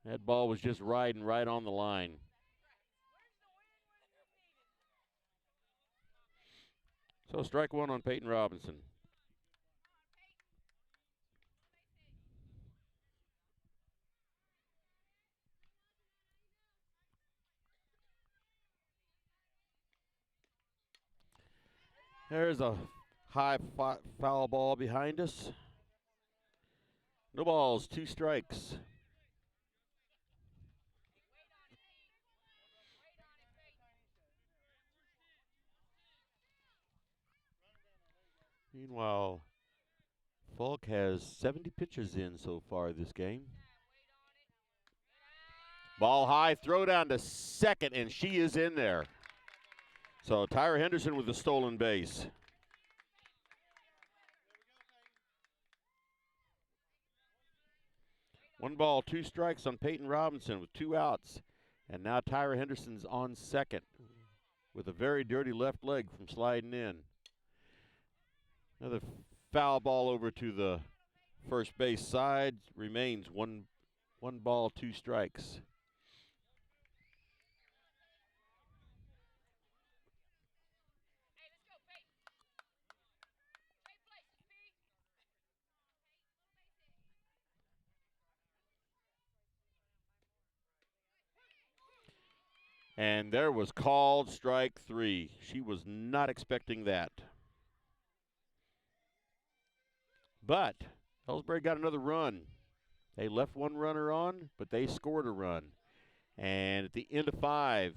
That ball was just riding right on the line. So strike one on Peyton Robinson. There's a high foul ball behind us. No balls, 2 strikes. Meanwhile, Falk has 70 pitches in so far this game. Ball high, throw down to second, and she is in there. So Tyra Henderson with the stolen base. One ball, two strikes on Peyton Robinson with 2 outs. And now Tyra Henderson's on second with a very dirty left leg from sliding in. Another foul ball over to the first base side. Remains one ball, 2 strikes. And there was called strike 3. She was not expecting that. But Elsberry got another run. They left one runner on, but they scored a run. And at the end of 5,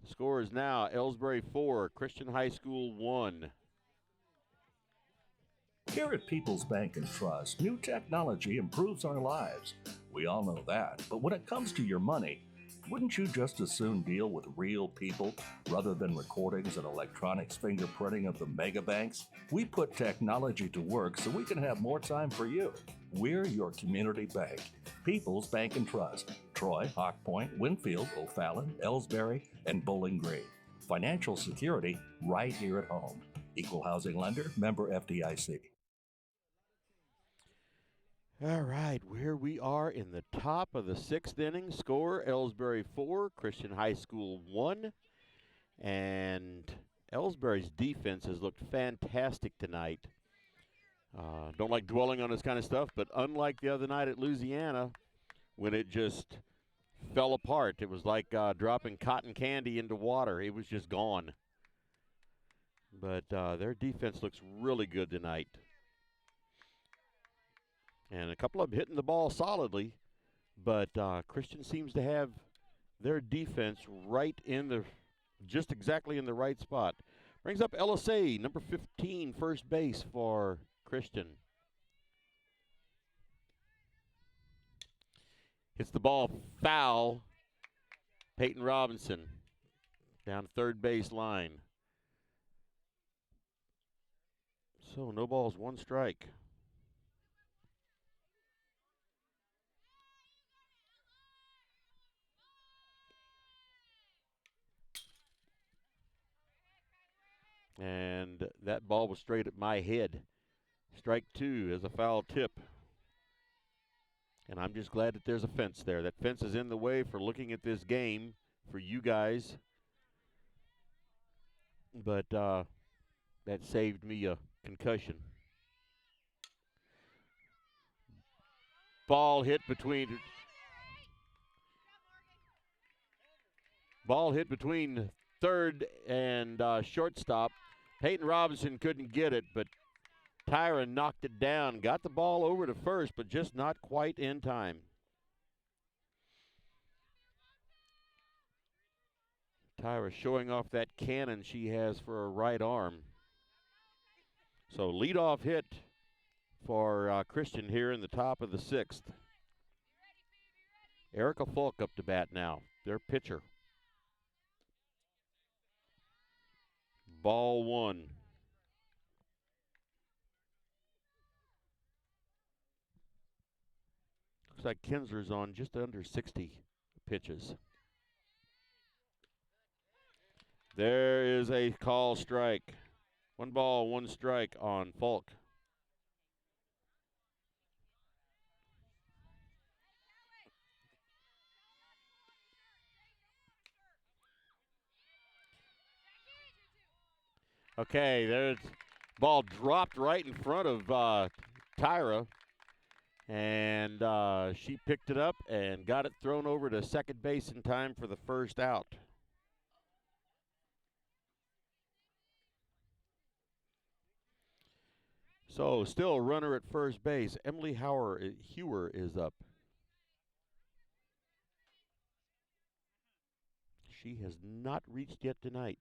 the score is now Elsberry 4, Christian High School 1. Here at People's Bank and Trust, new technology improves our lives. We all know that. But when it comes to your money, wouldn't you just as soon deal with real people rather than recordings and electronics fingerprinting of the mega banks? We put technology to work so we can have more time for you. We're your community bank. People's Bank and Trust. Troy, Hawk Point, Winfield, O'Fallon, Elsberry, and Bowling Green. Financial security right here at home. Equal housing lender, member FDIC. All right, where we are in the top of the 6th inning. Score, Elsberry 4, Christian High School 1. And Elsberry's defense has looked fantastic tonight. Don't like dwelling on this kind of stuff, but unlike the other night at Louisiana, when it just fell apart, it was like dropping cotton candy into water. It was just gone. But their defense looks really good tonight. And a couple of them hitting the ball solidly, but Christian seems to have their defense right in the, just exactly in the right spot. Brings up LSA, number 15, first base for Christian. Hits the ball foul. Peyton Robinson down third base line. So no balls, 1 strike. And that ball was straight at my head. Strike 2 is a foul tip. And I'm just glad that there's a fence there. That fence is in the way for looking at this game for you guys. But that saved me a concussion. Ball hit between third and shortstop. Peyton Robinson couldn't get it, but Tyra knocked it down. Got the ball over to first, but just not quite in time. Tyra showing off that cannon she has for a right arm. So leadoff hit for Christian here in the top of the 6th. Erica Falk up to bat now, their pitcher. Ball 1. Looks like Kinsler's on just under 60 pitches. There is a call strike. 1 ball, 1 strike on Falk. Okay, there's ball dropped right in front of Tyra, and she picked it up and got it thrown over to second base in time for the first out. So still a runner at first base. Emily Hewer is up. She has not reached yet tonight.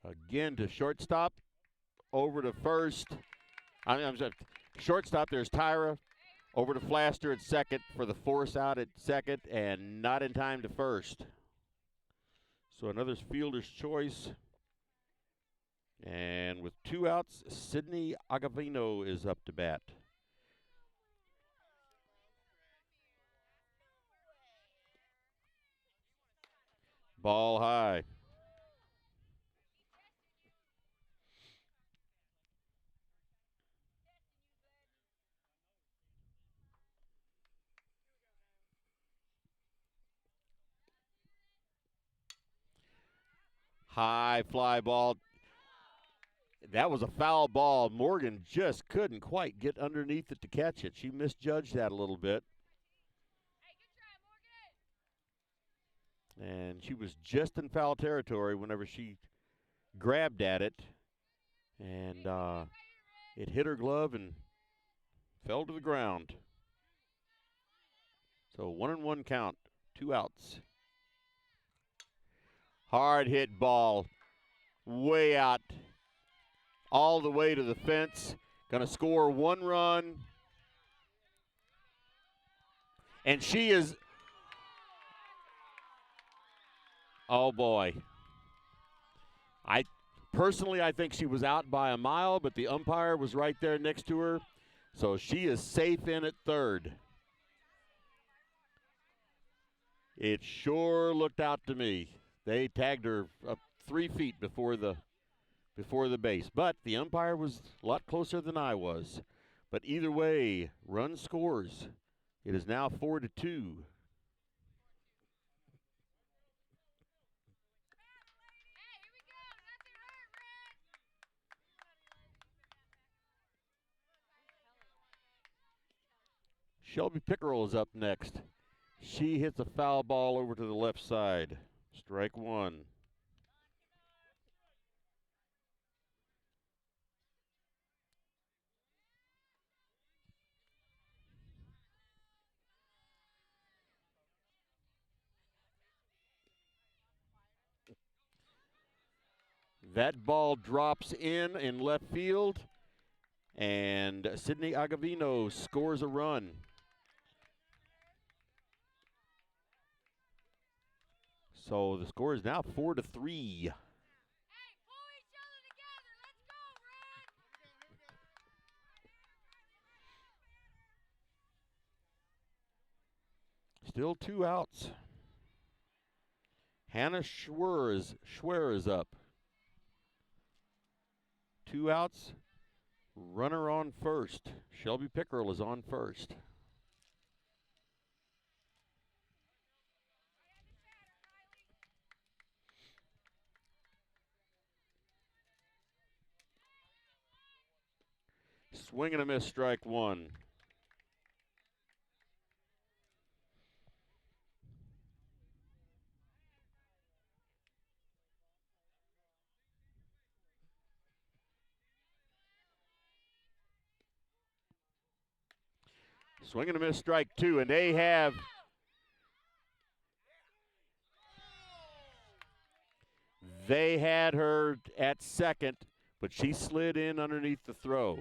Again to shortstop, over to first. I'm sorry, shortstop, there's Tyra. Over to Flaster at second for the force out at second and not in time to first. So another fielder's choice. And with 2 outs, Sydney Agavino is up to bat. Ball high. High fly ball. That was a foul ball. Morgan just couldn't quite get underneath it to catch it. She misjudged that a little bit. And she was just in foul territory whenever she grabbed at it. And it hit her glove and fell to the ground. So 1-1 count, 2 outs. Hard hit ball, way out, all the way to the fence. Going to score 1 run. And she is, oh boy. Personally, I think she was out by a mile, but the umpire was right there next to her. So she is safe in at third. It sure looked out to me. They tagged her up 3 feet before the base. But the umpire was a lot closer than I was. But either way, run scores. It is now 4-2. Shelby Pickerel is up next. She hits a foul ball over to the left side. Strike 1. That ball drops in left field, and Sydney Agavino scores a run. So the score is now 4-3. Still 2 outs. Hannah Schwer is up. 2 outs. Runner on first. Shelby Pickerel is on first. Swing and a miss, strike 1. Swing and a miss, strike 2, and they had her at second, but she slid in underneath the throw.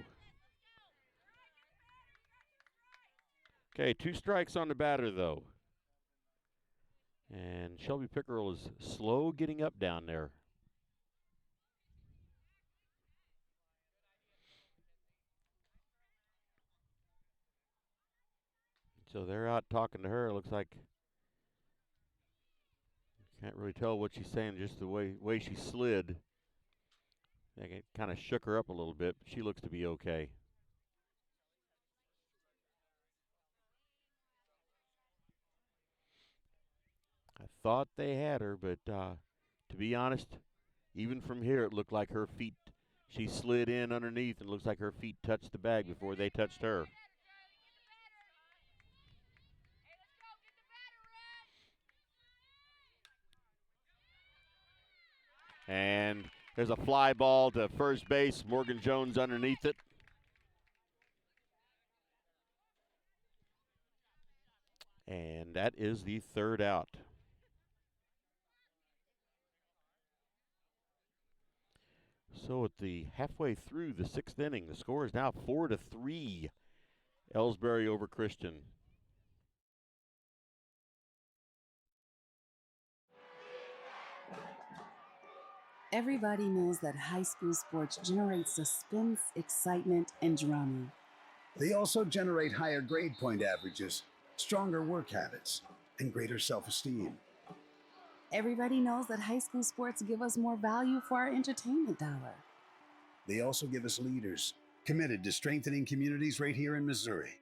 Okay, 2 strikes on the batter, though. And Shelby Pickerel is slow getting up down there. So they're out talking to her. It looks like, can't really tell what she's saying, just the way she slid. They kind of shook her up a little bit, but she looks to be okay. I thought they had her, but to be honest, even from here, it looked like her feet, she slid in underneath, and it looks like her feet touched the bag before they touched her. And there's a fly ball to first base. Morgan Jones underneath it. And that is the 3rd out. So at the halfway through the 6th inning, the score is now 4-3. Elsberry over Christian. Everybody knows that high school sports generate suspense, excitement, and drama. They also generate higher grade point averages, stronger work habits, and greater self-esteem. Everybody knows that high school sports give us more value for our entertainment dollar. They also give us leaders committed to strengthening communities right here in Missouri.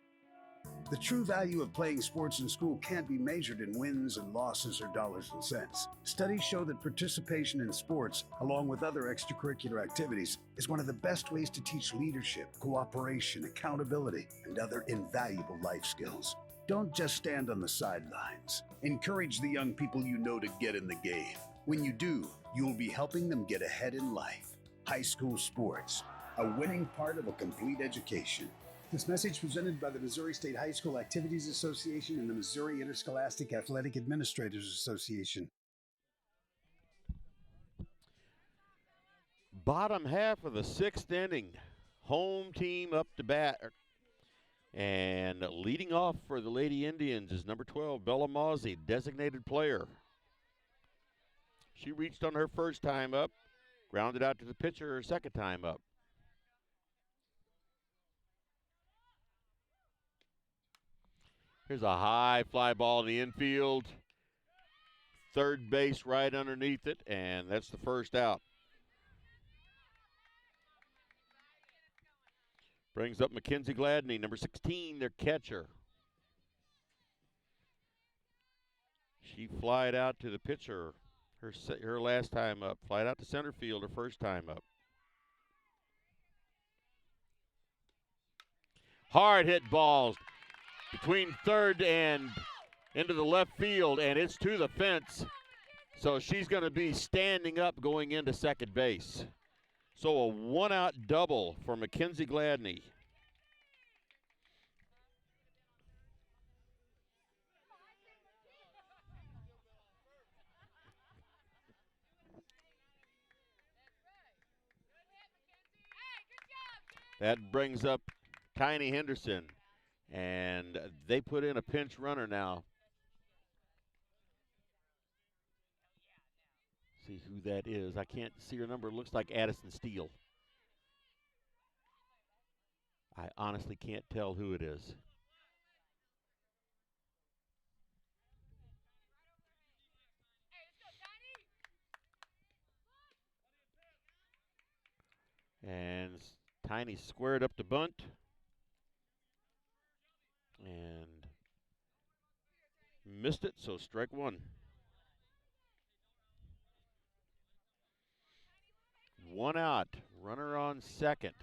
The true value of playing sports in school can't be measured in wins and losses or dollars and cents. Studies show that participation in sports, along with other extracurricular activities, is one of the best ways to teach leadership, cooperation, accountability, and other invaluable life skills. Don't just stand on the sidelines. Encourage the young people you know to get in the game. When you do, you'll be helping them get ahead in life. High school sports, a winning part of a complete education. This message presented by the Missouri State High School Activities Association and the Missouri Interscholastic Athletic Administrators Association. Bottom half of the 6th inning. Home team up to bat. And leading off for the Lady Indians is number 12, Bella Mozzie, designated player. She reached on her first time up, grounded out to the pitcher her second time up. Here's a high fly ball in the infield. Third base right underneath it, and that's the first out. Brings up Mackenzie Gladney, number 16, their catcher. She flied out to the pitcher her last time up. Flied out to center field her first time up. Hard hit balls between third and into the left field, and it's to the fence. So she's going to be standing up going into second base. So a one-out double for Mackenzie Gladney. That brings up Tiny Henderson, and they put in a pinch runner now. See who that is. I can't see her number. It looks like Addison Steele. I honestly can't tell who it is. And Tiny squared up the bunt. And missed it, so strike one. One out. Runner on second.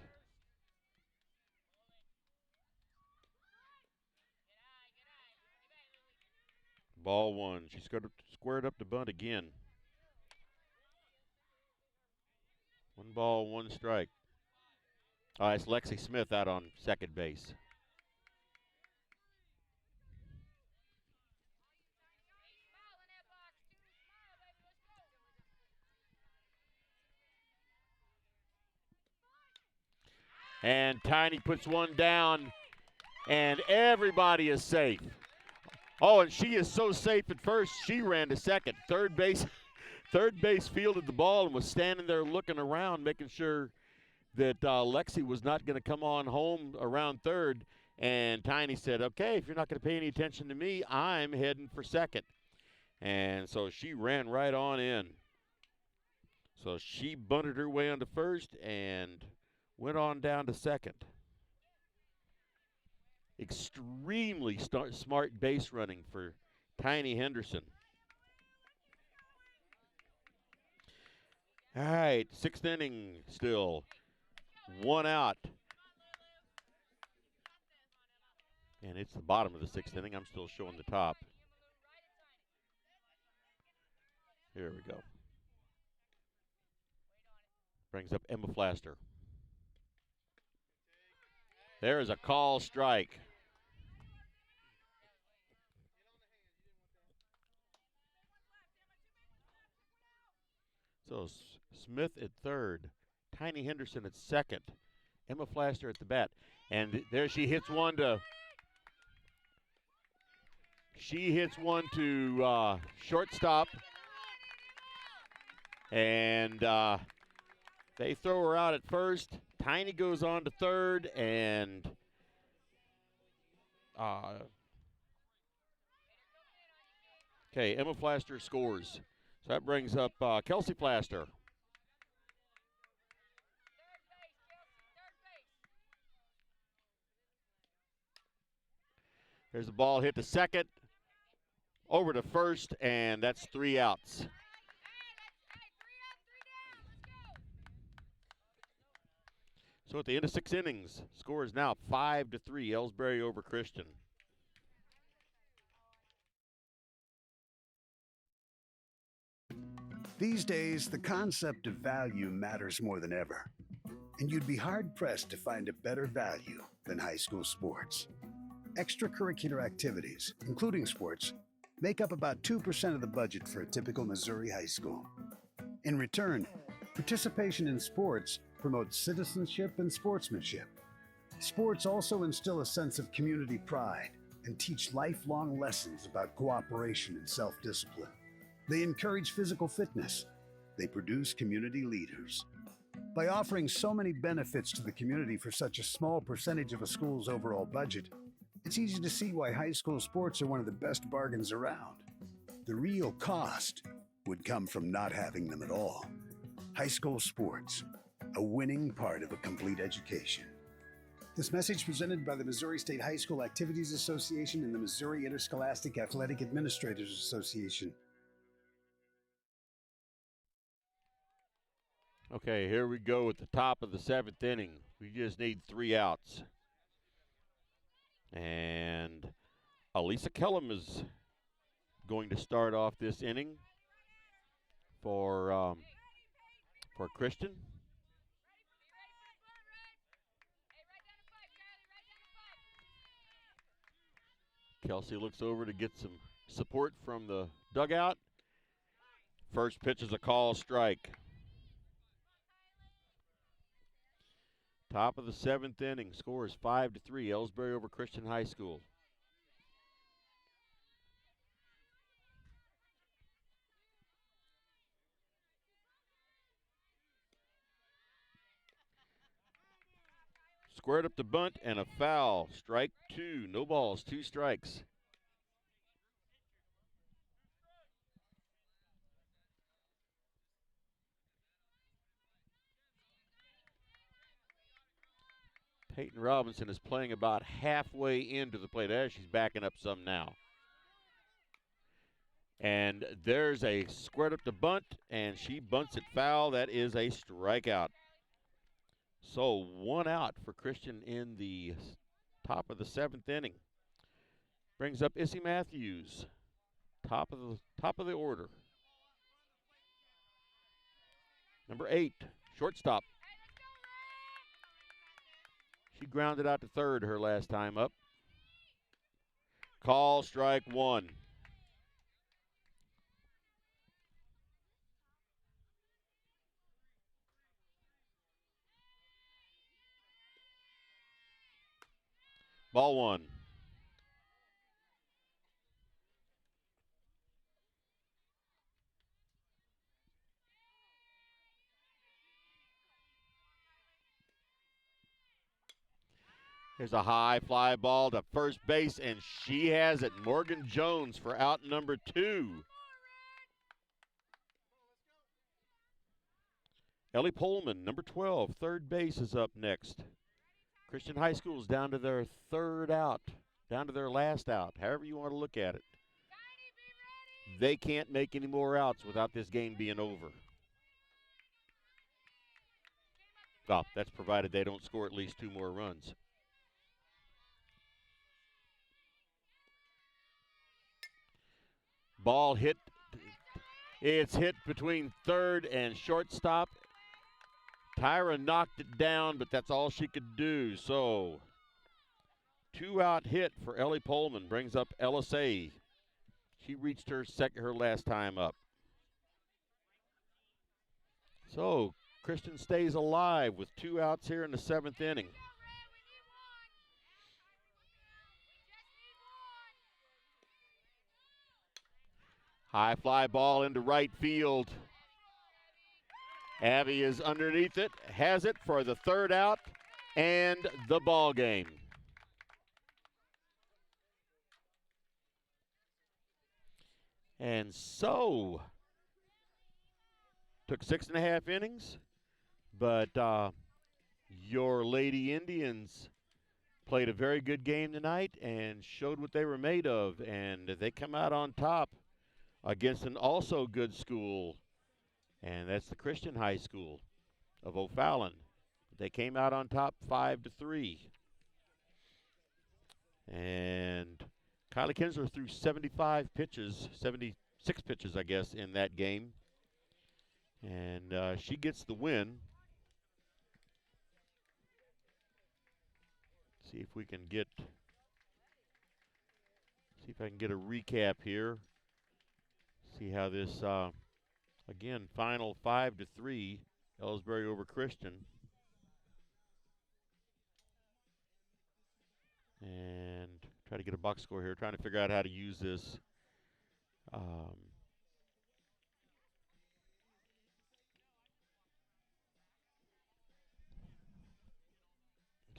Ball one. She squared up the bunt again. 1 ball, 1 strike. It's Lexi Smith out on second base. And Tiny puts one down, and everybody is safe. Oh, and she is so safe at first, she ran to second. Third base fielded the ball and was standing there looking around, making sure that Lexi was not going to come on home around third. And Tiny said, okay, if you're not going to pay any attention to me, I'm heading for second. And so she ran right on in. So she bunted her way onto first and went on down to second. Extremely smart base running for Tiny Henderson. All right, 6th inning still. 1 out. And it's the bottom of the 6th inning. I'm still showing the top. Here we go. Brings up Emma Flaster. There is a call strike. So Smith at third, Tiny Henderson at second, Emma Flaster at the bat. And there she hits one to She hits one to shortstop. And they throw her out at first. Tiny goes on to third, and Emma Plaster scores. So that brings up Kelsey Plaster. There's the ball hit to second, over to first, and that's 3 outs. So at the end of 6 innings, score is now 5-3, Elsberry over Christian. These days, the concept of value matters more than ever. And you'd be hard-pressed to find a better value than high school sports. Extracurricular activities, including sports, make up about 2% of the budget for a typical Missouri high school. In return, participation in sports promotes citizenship and sportsmanship. Sports also instill a sense of community pride and teach lifelong lessons about cooperation and self-discipline. They encourage physical fitness. They produce community leaders. By offering so many benefits to the community for such a small percentage of a school's overall budget, it's easy to see why high school sports are one of the best bargains around. The real cost would come from not having them at all. High school sports, a winning part of a complete education. This message presented by the Missouri State High School Activities Association and the Missouri Interscholastic Athletic Administrators Association. Okay, here we go at the top of the 7th inning. We just need 3 outs. And Elisa Kellum is going to start off this inning for Christian. Kelsey looks over to get some support from the dugout. First pitch is a call strike. Top of the 7th inning, score is 5-3, Elsberry over Christian High School. Squared up the bunt and a foul. Strike 2, no balls, 2 strikes. Peyton Robinson is playing about halfway into the plate. There, she's backing up some now. And there's a squared up the bunt, and she bunts it foul. That is a strikeout. So 1 out for Christian in the top of the 7th inning. Brings up Issy Matthews, top of the order. Number 8, shortstop. She grounded out to third her last time up. Call strike 1. Ball 1. Here's a high fly ball to first base, and she has it. Morgan Jones for out number 2. Ellie Pullman, number 12, third base, is up next. Christian High School is down to their third out, down to their last out, however you want to look at it. They can't make any more outs without this game being over. Well, that's provided they don't score at least 2 more runs. Ball hit. It's hit between third and shortstop. Tyra knocked it down, but that's all she could do. So, 2-out hit for Ellie Pullman brings up LSA. She reached her last time up. So, Christian stays alive with 2 outs here in the 7th inning. High fly ball into right field. Abby is underneath it, has it for the third out and the ball game. And so, took 6.5 innings, but your Lady Indians played a very good game tonight and showed what they were made of, and they come out on top against an also good school, and that's the Christian High School of O'Fallon. They came out on top 5-3. And Kiley Kinsler threw 76 pitches, I guess, in that game. And she gets the win. See if I can get a recap here. See how this, again, final 5-3, Elsberry over Christian. And try to get a box score here. Trying to figure out how to use this.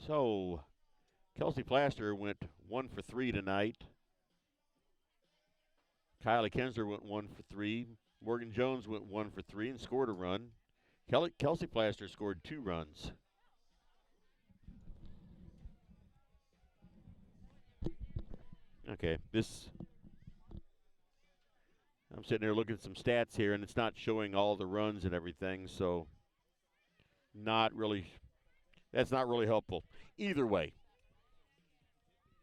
So, Kelsey Plaster went 1 for 3 tonight. Kiley Kinsler went 1 for 3. Morgan Jones went 1 for 3 and scored a run. Kelsey Plaster scored 2 runs. Okay, I'm sitting here looking at some stats here, and it's not showing all the runs and everything, so that's not really helpful. Either way,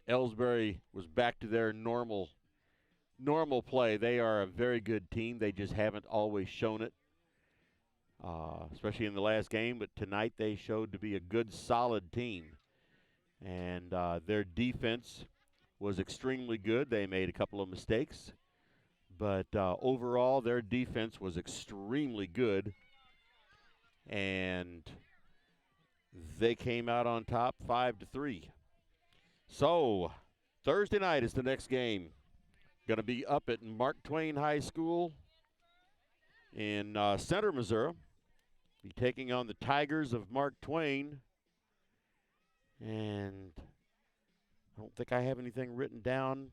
Elsberry was back to their normal play. They are a very good team. They just haven't always shown it, especially in the last game. But tonight they showed to be a good, solid team. And their defense was extremely good. They made a couple of mistakes. But overall, their defense was extremely good. And they came out on top 5-3. So, Thursday night is the next game. Going to be up at Mark Twain High School in Center, Missouri. Be taking on the Tigers of Mark Twain. And I don't think I have anything written down.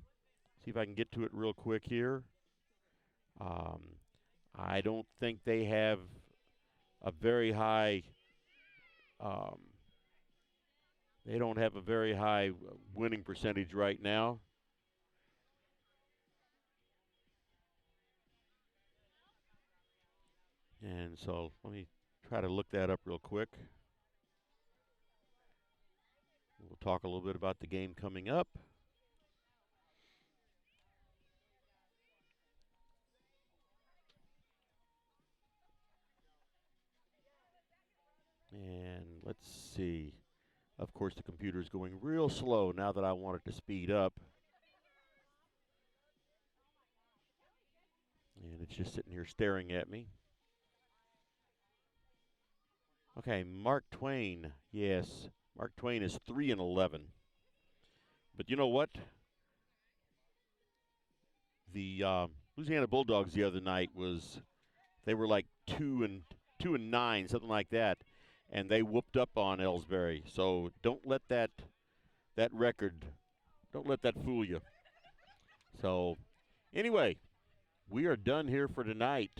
See if I can get to it real quick here. I don't think they have a very high they don't have a very high winning percentage right now. And so let me try to look that up real quick. We'll talk a little bit about the game coming up. And let's see. Of course, the computer's going real slow now that I want it to speed up. And it's just sitting here staring at me. Okay, Mark Twain. Yes, Mark Twain is 3-11. But you know what? The Louisiana Bulldogs the other night they were like 2-9, something like that. And they whooped up on Elsberry. So don't let that record, don't let that fool you. So anyway, we are done here for tonight,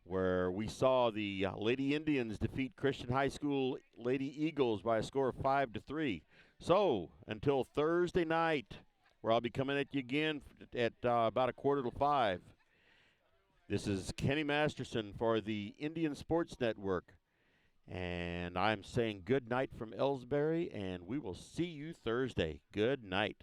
where we saw the Lady Indians defeat Christian High School Lady Eagles by a score of 5-3. So until Thursday night, where I'll be coming at you again at about 4:45. This is Kenny Masterson for the Indian Sports Network. And I'm saying good night from Elsberry, and we will see you Thursday. Good night.